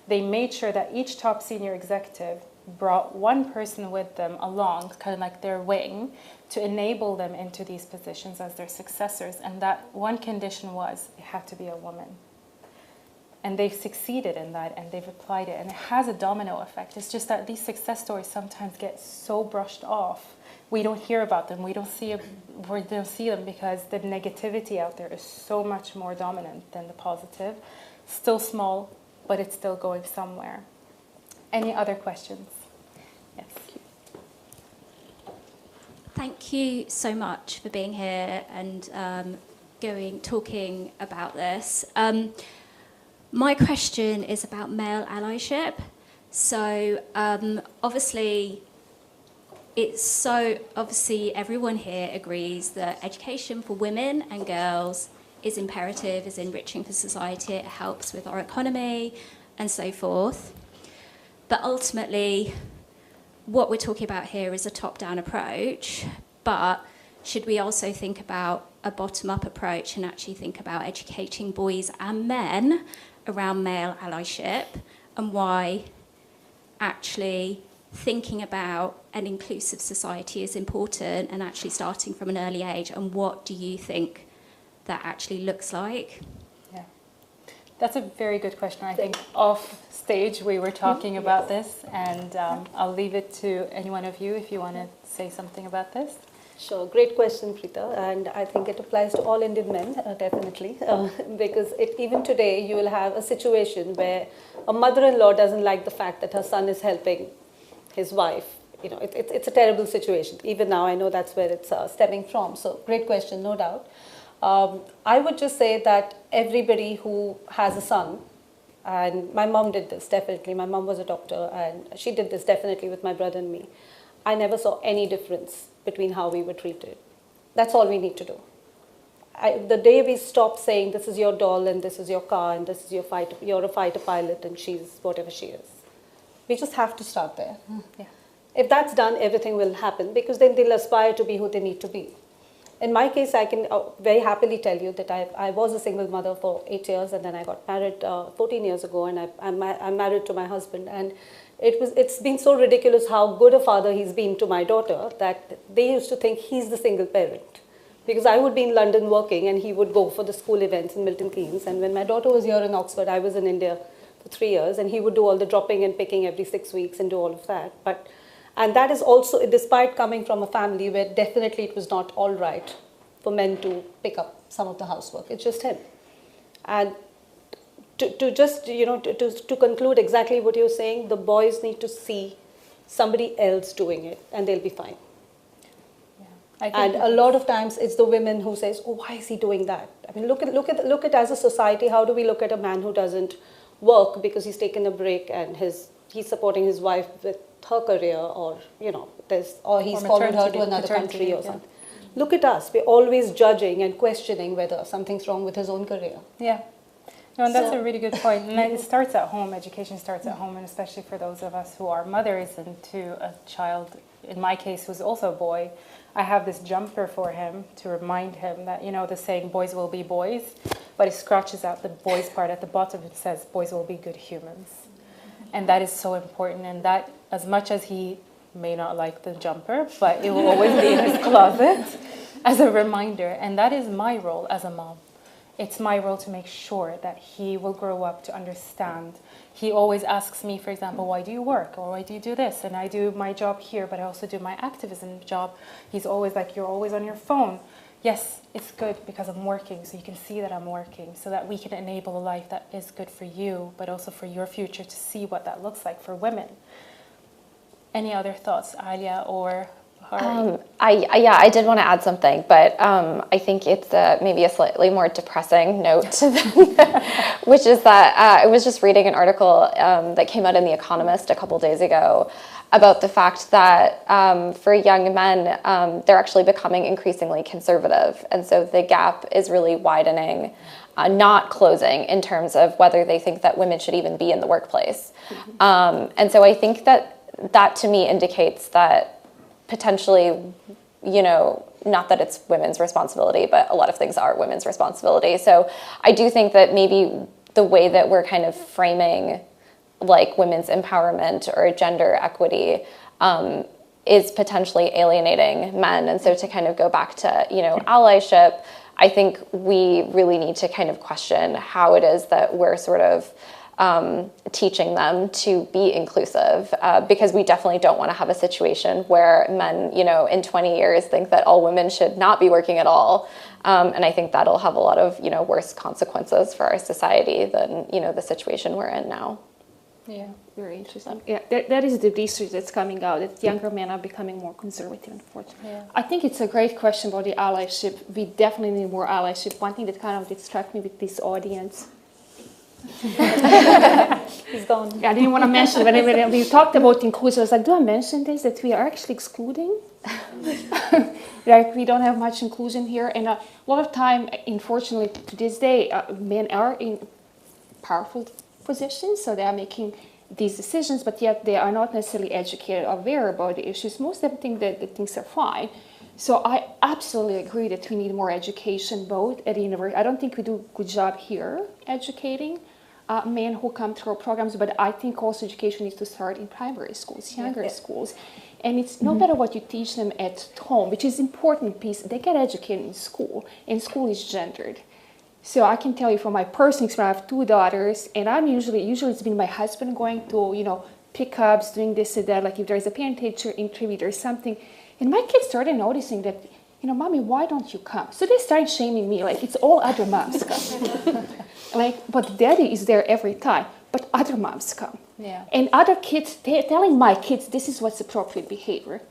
They made sure that each top senior executive brought one person with them along, kind of like their wing, to enable them into these positions as their successors. And that one condition was it had to be a woman. And they've succeeded in that, and they've applied it. And it has a domino effect. It's just that these success stories sometimes get so brushed off. We don't hear about them. We don't see them because the negativity out there is so much more dominant than the positive. Still small, but it's still going somewhere. Any other questions? Yes. Thank you so much for being here and talking about this. My question is about male allyship. So obviously everyone here agrees that education for women and girls is imperative, is enriching for society, it helps with our economy and so forth. But ultimately, what we're talking about here is a top-down approach, but should we also think about a bottom-up approach and actually think about educating boys and men around male allyship, and why actually thinking about an inclusive society is important, and actually starting from an early age, and what do you think that actually looks like? Yeah, that's a very good question. I think off stage we were talking about this, and I'll leave it to any one of you if you want to say something about this. Sure, great question, Preeta, and I think it applies to all Indian men, definitely, because even today you will have a situation where a mother-in-law doesn't like the fact that her son is helping his wife. You know, it's a terrible situation. Even now, I know that's where it's stemming from. So, great question, no doubt. I would just say that everybody who has a son, and my mom did this, definitely. My mom was a doctor, and she did this definitely with my brother and me. I never saw any difference between how we were treated. That's all we need to do. The day we stop saying, this is your doll, and this is your car, and this is your you're a fighter pilot, and she's whatever she is. We just have to start there. Yeah. If that's done, everything will happen, because then they'll aspire to be who they need to be. In my case, I can very happily tell you that I was a single mother for 8 years, and then I got married 14 years ago, and I'm married to my husband. And it's been so ridiculous how good a father he's been to my daughter that they used to think he's the single parent. Because I would be in London working, and he would go for the school events in Milton Keynes. And when my daughter was here in Oxford, I was in India for 3 years, and he would do all the dropping and picking every 6 weeks and do all of that. And that is also, despite coming from a family where definitely it was not all right for men to pick up some of the housework. It's just him. And to conclude exactly what you're saying, the boys need to see somebody else doing it, and they'll be fine. Yeah. And a lot of times it's the women who says, oh, why is he doing that? I mean, look at as a society, how do we look at a man who doesn't work because he's taken a break and he's supporting his wife with her career, or he's followed her to another country or something. Yeah. Look at us. We're always judging and questioning whether something's wrong with his own career. Yeah. No, and that's a really good point. And it starts at home. Education starts at home, and especially for those of us who are mothers and to a child, in my case, who's also a boy, I have this jumper for him to remind him that, the saying, boys will be boys, but it scratches out the boys part at the bottom. It says, boys will be good humans. And that is so important, and that, as much as he may not like the jumper, but it will always be in his closet as a reminder. And that is my role as a mom. It's my role to make sure that he will grow up to understand. He always asks me, for example, why do you work? Or why do you do this? And I do my job here, but I also do my activism job. He's always like, you're always on your phone. Yes, it's good because I'm working, so you can see that I'm working, so that we can enable a life that is good for you, but also for your future, to see what that looks like for women. Any other thoughts, Alia or Hari? I did want to add something, but I think it's maybe a slightly more depressing note, which is that I was just reading an article that came out in The Economist a couple days ago about the fact that for young men, they're actually becoming increasingly conservative. And so the gap is really widening, not closing, in terms of whether they think that women should even be in the workplace. And so I think that that to me indicates that potentially, you know, not that it's women's responsibility, but a lot of things are women's responsibility. So I do think that maybe the way that we're kind of framing like women's empowerment or gender equity is potentially alienating men. And so to kind of go back to, you know, allyship, I think we really need to kind of question how it is that we're sort of teaching them to be inclusive, because we definitely don't want to have a situation where men, you know, in 20 years think that all women should not be working at all. And I think that'll have a lot of, you know, worse consequences for our society than, you know, the situation we're in now. Yeah, very interesting. Yeah, that is the research that's coming out, that younger men are becoming more conservative, unfortunately. Yeah. I think it's a great question about the allyship. We definitely need more allyship. One thing that kind of distracted me with this audience. He's gone. I didn't want to mention, when we talked about inclusion, I was like, do I mention this, that we are actually excluding? Like, we don't have much inclusion here. And a lot of time, unfortunately, to this day, men are in powerful positions, so they are making these decisions, but yet they are not necessarily educated or aware about the issues. Most of them think that things are fine. So I absolutely agree that we need more education, both at the university. I don't think we do a good job here educating men who come through our programs, but I think also education needs to start in primary schools, younger schools. And it's no matter what you teach them at home, which is an important piece. They get educated in school, and school is gendered. So I can tell you from my personal experience, I have 2 daughters, and I'm usually it's been my husband going to, you know, pickups, doing this and that, like if there's a parent-teacher interview, there's something. And my kids started noticing that, you know, Mommy, why don't you come? So they started shaming me, like it's all other moms come. Like, but Daddy is there every time, but other moms come. Yeah. And other kids, they're telling my kids, this is what's appropriate behavior.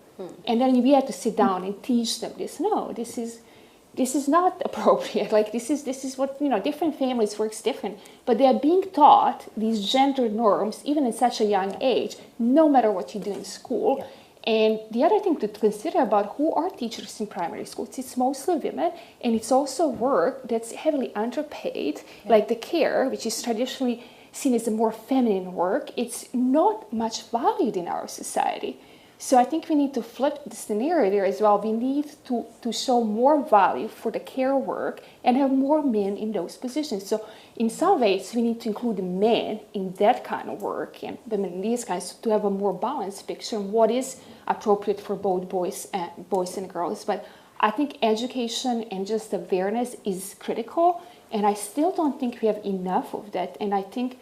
And then we had to sit down and teach them this. No, this is not appropriate. Like this is what, you know, different families works different, but they are being taught these gender norms even at such a young age, no matter what you do in school. Yeah. And the other thing to consider about who are teachers in primary schools, it's mostly women, and it's also work that's heavily underpaid, like the care, which is traditionally seen as a more feminine work. It's not much valued in our society. So I think we need to flip the scenario there as well. We need to show more value for the care work and have more men in those positions. So in some ways, we need to include the men in that kind of work and women in these kinds to have a more balanced picture of what is appropriate for both boys and girls. But I think education and just awareness is critical, and I still don't think we have enough of that. And I think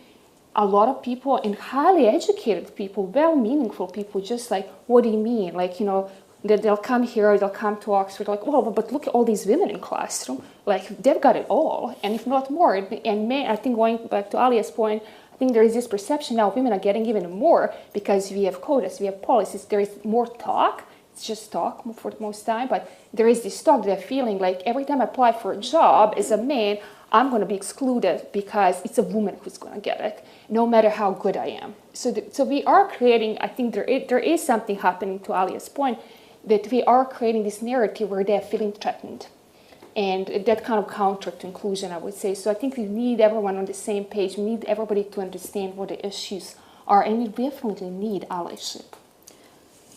a lot of people, and highly educated people, well-meaningful people, just like, what do you mean? Like, you know, they'll come here, they'll come to Oxford, like, oh, but look at all these women in classroom. Like, they've got it all, and if not more. And men, I think going back to Alia's point, I think there is this perception now women are getting even more because we have quotas, we have policies, there is more talk. It's just talk for the most time, but there is this talk, they're feeling like every time I apply for a job as a man, I'm going to be excluded because it's a woman who's going to get it, no matter how good I am. So we are creating, I think there is something happening, to Alia's point, that we are creating this narrative where they're feeling threatened. And that kind of counter to inclusion, I would say. So I think we need everyone on the same page. We need everybody to understand what the issues are, and we definitely need allyship.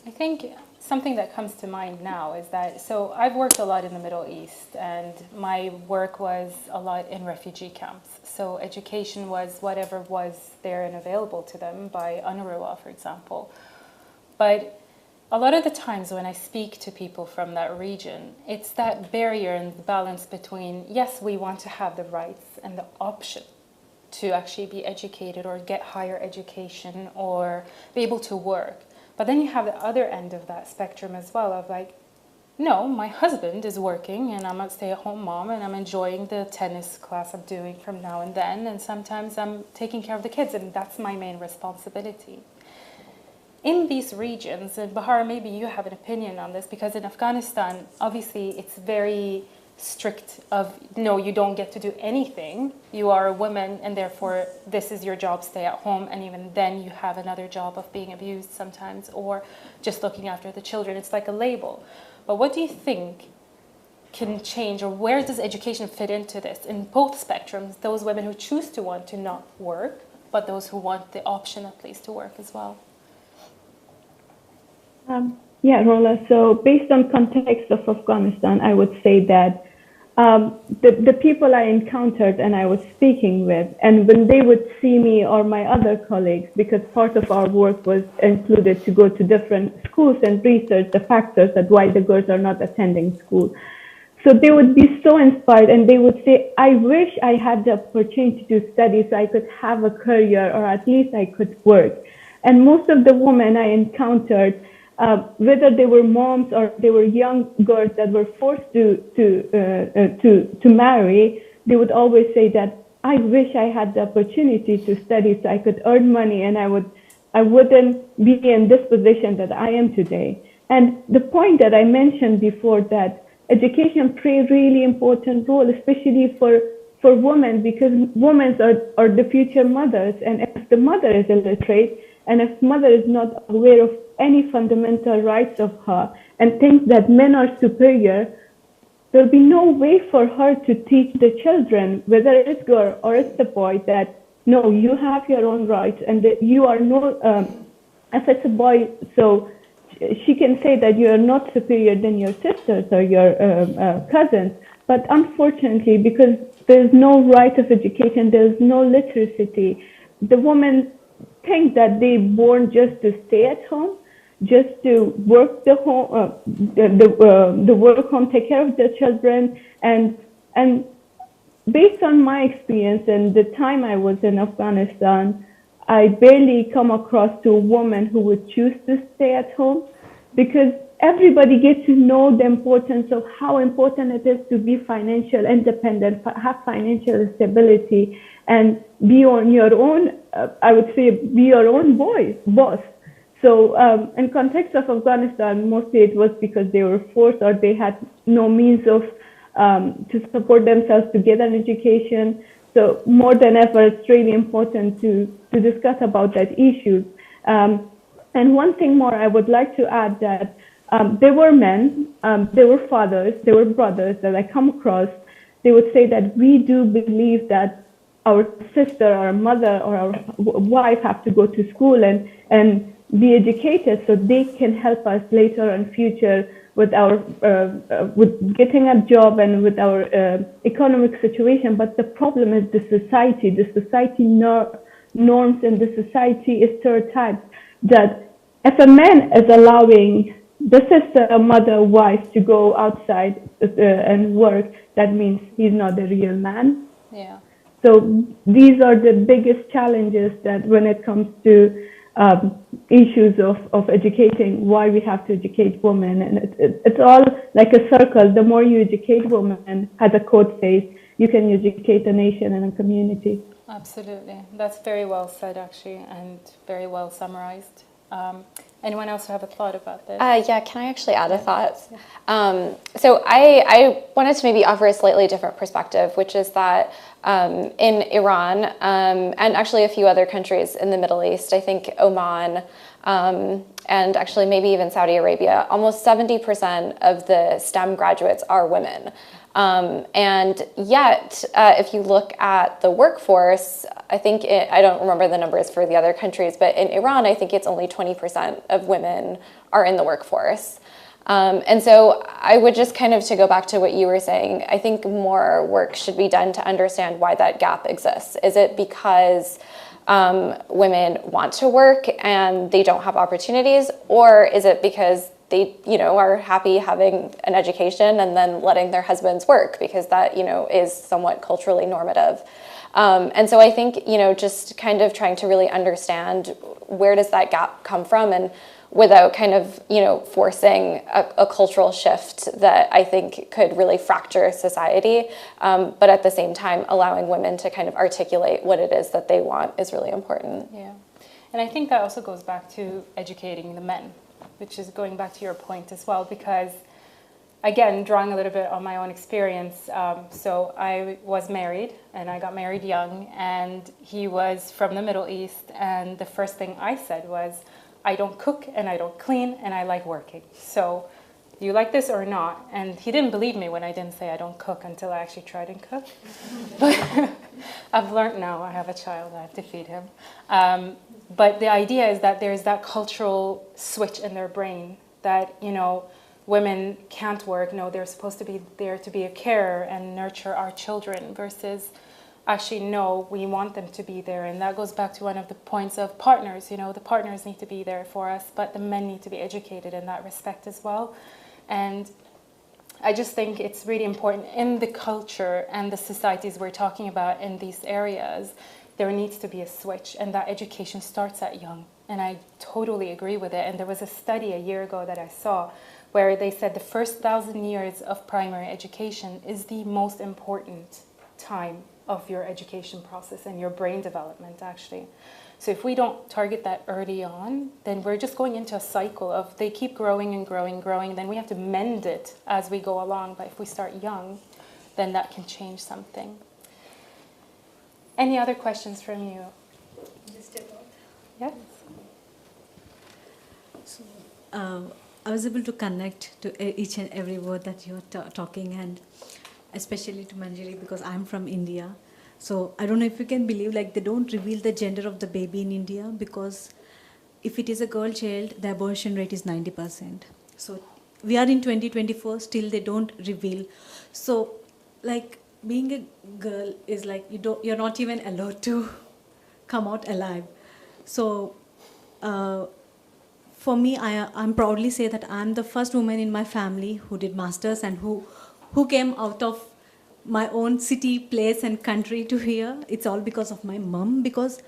I think something that comes to mind now is that, so I've worked a lot in the Middle East, and my work was a lot in refugee camps. So education was whatever was there and available to them by UNRWA, for example. But a lot of the times when I speak to people from that region, it's that barrier and the balance between, yes, we want to have the rights and the option to actually be educated or get higher education or be able to work. But then you have the other end of that spectrum as well of like, no, my husband is working and I'm a stay-at-home mom and I'm enjoying the tennis class I'm doing from now and then, and sometimes I'm taking care of the kids and that's my main responsibility. In these regions, and Bahar, maybe you have an opinion on this, because in Afghanistan, obviously it's very strict of, no, you don't get to do anything. You are a woman and therefore this is your job, stay at home, and even then you have another job of being abused sometimes or just looking after the children. It's like a label. But what do you think can change, or where does education fit into this? In both spectrums, those women who choose to want to not work, but those who want the option at least to work as well. Yeah, Rola. So based on context of Afghanistan, I would say that the people I encountered and I was speaking with, and when they would see me or my other colleagues, because part of our work was included to go to different schools and research the factors that why the girls are not attending school. So they would be so inspired and they would say, I wish I had the opportunity to study so I could have a career or at least I could work. And most of the women I encountered, whether they were moms or they were young girls that were forced to marry, they would always say that I wish I had the opportunity to study so I could earn money and I wouldn't be in this position that I am today. And the point that I mentioned before, that education plays a really important role, especially for women, because women are the future mothers. And if the mother is illiterate, and if mother is not aware of any fundamental rights of her and thinks that men are superior, there'll be no way for her to teach the children, whether it's girl or it's a boy, that no, you have your own rights and that you are no, if it's a boy, so she can say that you are not superior than your sisters or your cousins. But unfortunately, because there's no right of education, there's no literacy, the women think that they're born just to stay at home, just to work the home, the work home, take care of the children, and based on my experience and the time I was in Afghanistan, I barely come across to a woman who would choose to stay at home, because everybody gets to know the importance of how important it is to be financial independent, have financial stability, and be on your own, I would say, be your own boss. So in context of Afghanistan, mostly it was because they were forced or they had no means of to support themselves to get an education. So more than ever, it's really important to discuss about that issue. And one thing more, I would like to add that there were men, there were fathers, there were brothers that I come across. They would say that we do believe that our sister, our mother, or our wife have to go to school and be educated so they can help us later in future with our with getting a job and with our economic situation. But the problem is the society norms and the society stereotypes that if a man is allowing the sister, mother, wife to go outside and work, that means he's not a real man. Yeah. So these are the biggest challenges that when it comes to issues of educating, why we have to educate women. And it's all like a circle. The more you educate women, as a quote says, you can educate a nation and a community. Absolutely. That's very well said, actually, and very well summarized. Anyone else have a thought about this? Yeah, can I actually add a thought? Yeah. So I wanted to maybe offer a slightly different perspective, which is that in Iran and actually a few other countries in the Middle East, I think Oman and actually maybe even Saudi Arabia, almost 70% of the STEM graduates are women. And yet, if you look at the workforce, I think, I don't remember the numbers for the other countries, but in Iran, I think it's only 20% of women are in the workforce. And so I would just kind of, to go back to what you were saying, I think more work should be done to understand why that gap exists. Is it because women want to work and they don't have opportunities, or is it because they, are happy having an education and then letting their husbands work because that, is somewhat culturally normative. And so I think, just kind of trying to really understand where does that gap come from, and without kind of, forcing a cultural shift that I think could really fracture society, but at the same time allowing women to kind of articulate what it is that they want is really important. Yeah. And I think that also goes back to educating the men, which is going back to your point as well, because again, drawing a little bit on my own experience, so I was married and I got married young, and he was from the Middle East, and the first thing I said was, I don't cook and I don't clean and I like working. So do you like this or not? And he didn't believe me when I didn't say I don't cook until I actually tried and cook. But I've learned now, I have a child, I have to feed him. But the idea is that there's that cultural switch in their brain that, you know, women can't work. No, they're supposed to be there to be a carer and nurture our children, versus actually, no, we want them to be there. And that goes back to one of the points of partners. You know, the partners need to be there for us, but the men need to be educated in that respect as well. And I just think it's really important in the culture and the societies we're talking about in these areas, there needs to be a switch, and that education starts at young. And I totally agree with it. And there was a study a year ago that I saw where they said the first 1,000 years of primary education is the most important time of your education process and your brain development, actually. So if we don't target that early on, then we're just going into a cycle of they keep growing and growing and growing, then we have to mend it as we go along. But if we start young, then that can change something. Any other questions from you? Just about. Yes. So, I was able to connect to each and every word that you're talking, and especially to Manjiri, because I'm from India. So I don't know if you can believe, like, they don't reveal the gender of the baby in India, because if it is a girl child, the abortion rate is 90%. So we are in 2024, still they don't reveal. So, like, being a girl is like you're not even allowed to come out alive. So for me, I'm proudly say that I'm the first woman in my family who did masters and who came out of my own city, place, and country to here. It's all because of my mom, because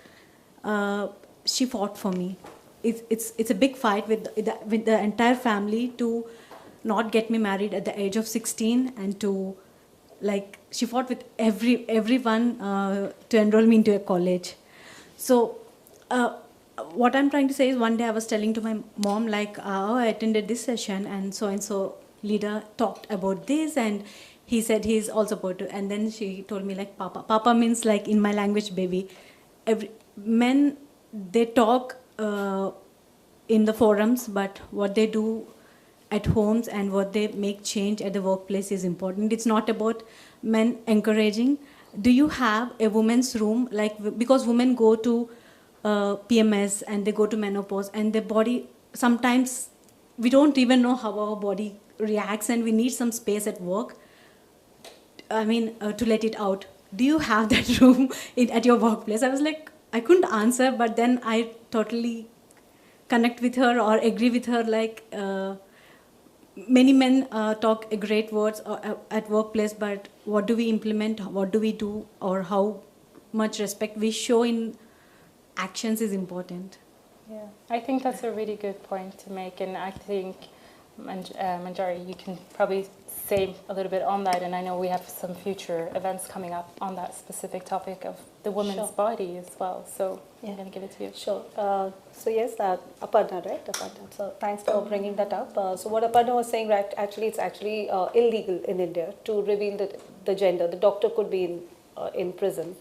she fought for me. It's a big fight with the entire family to not get me married at the age of 16, and to, like, she fought with everyone to enroll me into a college. So what I'm trying to say is, one day I was telling to my mom, like, oh, I attended this session and so leader talked about this, and he said he's also about to, and then she told me, like, Papa means, like, in my language, baby. Men, they talk in the forums, but what they do at homes and what they make change at the workplace is important. It's not about men encouraging. Do you have a women's room? Like, because women go to PMS and they go to menopause, and their body, sometimes we don't even know how our body reacts, and we need some space at work. I mean, to let it out. Do you have that room at your workplace? I was like, I couldn't answer, but then I totally connect with her or agree with her, like, many men talk great words at workplace, but what do we implement, what do we do, or how much respect we show in actions is important. Yeah, I think that's a really good point to make, and I think, Manjari, you can probably say a little bit on that, and I know we have some future events coming up on that specific topic of the woman's body as well, so I'm going to give it to you. Sure. So yes, Aparna, right? Aparna. So thanks for bringing that up. So what Aparna was saying, right? Actually, it's actually illegal in India to reveal the gender. The doctor could be in prison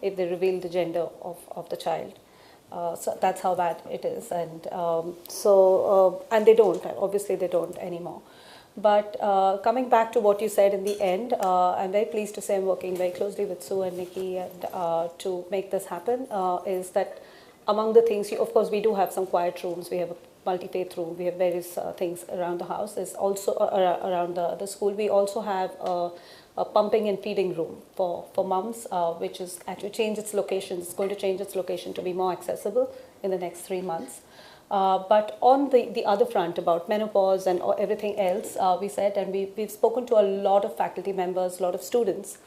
if they reveal the gender of the child. So that's how bad it is, and and they don't. Obviously, they don't anymore. But coming back to what you said in the end, I'm very pleased to say I'm working very closely with Sue and Nikki and to make this happen. Is that among the things? Of course, we do have some quiet rooms. We have a multi-faith room. We have various things around the house. There's also around the school. We also have a pumping and feeding room for mums, which is actually changed its location. It's going to change its location to be more accessible in the next 3 months. But on the other front, about menopause and everything else, we said, and we've spoken to a lot of faculty members, a lot of students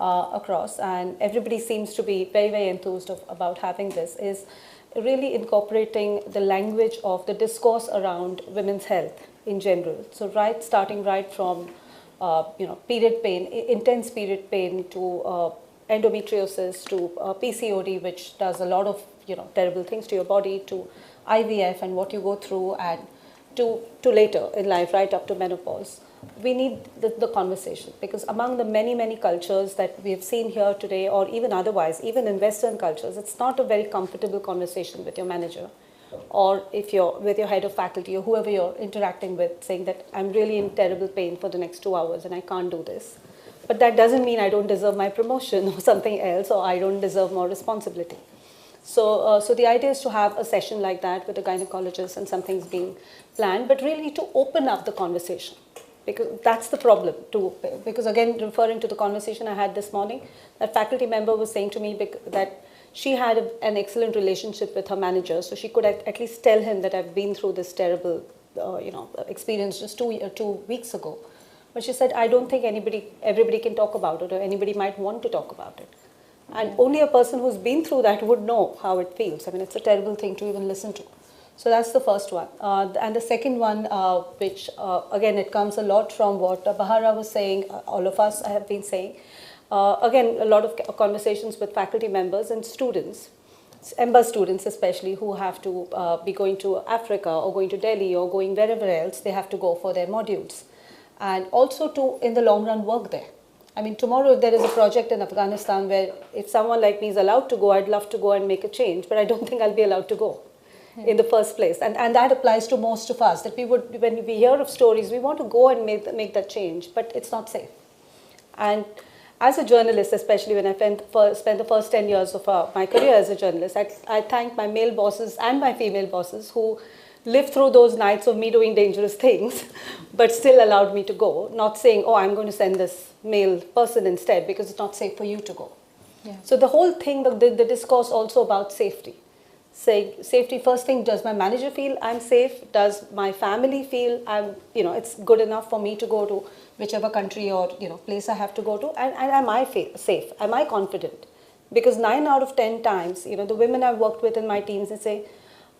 across, and everybody seems to be very, very enthused about having this, is really incorporating the language of the discourse around women's health in general. So starting right from period pain, intense period pain, to endometriosis, to PCOD, which does a lot of terrible things to your body, to IVF and what you go through, and to later in life, right up to menopause. We need the conversation, because among the many, many cultures that we have seen here today, or even otherwise, even in Western cultures, it's not a very comfortable conversation with your manager, or if you're with your head of faculty or whoever you're interacting with, saying that I'm really in terrible pain for the next 2 hours and I can't do this. But that doesn't mean I don't deserve my promotion or something else, or I don't deserve more responsibility. So the idea is to have a session like that with a gynecologist and some things being planned, but really to open up the conversation. Because that's the problem too. Because again, referring to the conversation I had this morning, that faculty member was saying to me that she had an excellent relationship with her manager, so she could at least tell him that I've been through this terrible, experience just 2 weeks ago. But she said, I don't think everybody can talk about it, or anybody might want to talk about it. And only a person who's been through that would know how it feels. I mean, it's a terrible thing to even listen to. So that's the first one. And the second one, which again, it comes a lot from what Bahara was saying, all of us have been saying. Again, a lot of conversations with faculty members and students, EMBA students especially, who have to be going to Africa or going to Delhi or going wherever else they have to go for their modules. And also to, in the long run, work there. I mean, tomorrow if there is a project in Afghanistan where if someone like me is allowed to go, I'd love to go and make a change, but I don't think I'll be allowed to go in the first place. And that applies to most of us, that we would, when we hear of stories, we want to go and make that change, but it's not safe. And as a journalist, especially when I spent the first 10 years of my career as a journalist, I thank my male bosses and my female bosses who lived through those nights of me doing dangerous things, but still allowed me to go, not saying, oh, I'm going to send this male person instead because it's not safe for you to go. Yeah. So the whole thing, the discourse also about safety. Saying safety, first thing, does my manager feel I'm safe? Does my family feel it's good enough for me to go to whichever country or place I have to go to? And am I safe? Am I confident? Because 9 out of 10 times, the women I've worked with in my teams, they say,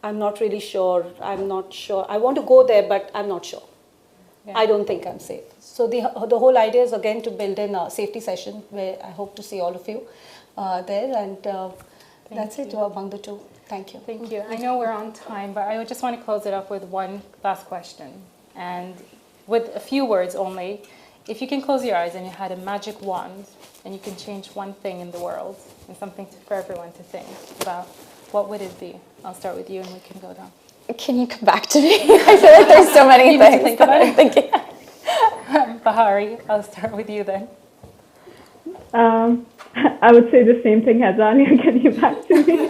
I'm not really sure, I'm not sure. I want to go there, but I'm not sure. Yeah. I don't think I'm safe. So the whole idea is, again, to build in a safety session where I hope to see all of you there. And that's it among the two. Thank you. Thank you. I know we're on time, but I just want to close it up with one last question. And with a few words only, if you can close your eyes and you had a magic wand and you can change one thing in the world and something for everyone to think about, what would it be? I'll start with you and we can go down. Can you come back to me? I feel like there's so many things that I'm thinking. Bahari, I'll start with you then. I would say the same thing as Alia. Can you back to me?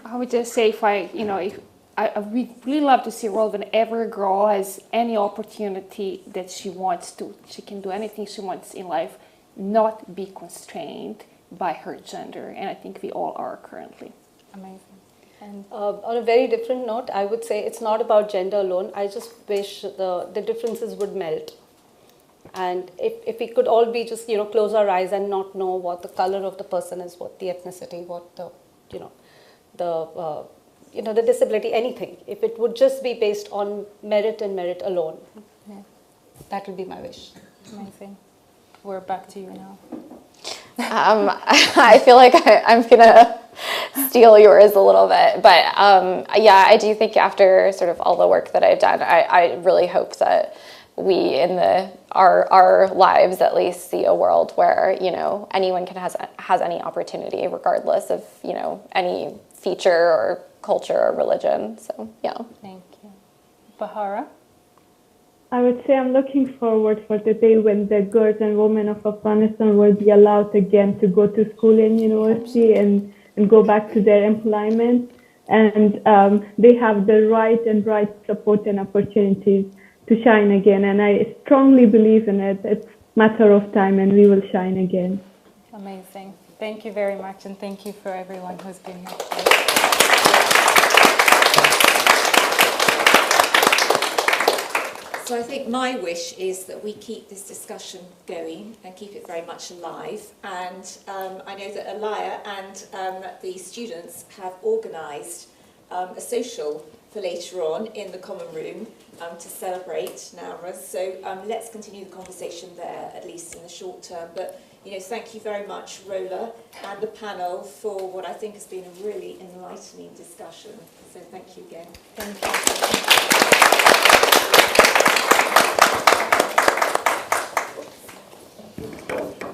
I would just say if I would really love to see a world when every girl has any opportunity that she wants to. She can do anything she wants in life, not be constrained by her gender. And I think we all are currently. Amazing. And on a very different note, I would say it's not about gender alone. I just wish the differences would melt. And if we could all be just, close our eyes and not know what the color of the person is, what the ethnicity, what the, the disability, anything. If it would just be based on merit and merit alone, that would be my wish. Amazing. We're back to you now. I feel like I'm going to steal yours a little bit. But yeah, I do think after sort of all the work that I've done, I really hope that we in our lives at least see a world where, anyone has any opportunity regardless of, any feature or culture or religion. So, yeah. Thank you. Bahara? I would say I'm looking forward for the day when the girls and women of Afghanistan will be allowed again to go to school and university and go back to their employment. And they have the right support and opportunities to shine again. And I strongly believe in it. It's a matter of time and we will shine again. Amazing. Thank you very much. And thank you for everyone who's been here. So I think my wish is that we keep this discussion going and keep it very much alive. And I know that Alaya and the students have organised a social for later on in the common room to celebrate Nowruz. So let's continue the conversation there, at least in the short term. But thank you very much, Rola, and the panel for what I think has been a really enlightening discussion. So thank you again. Thank you.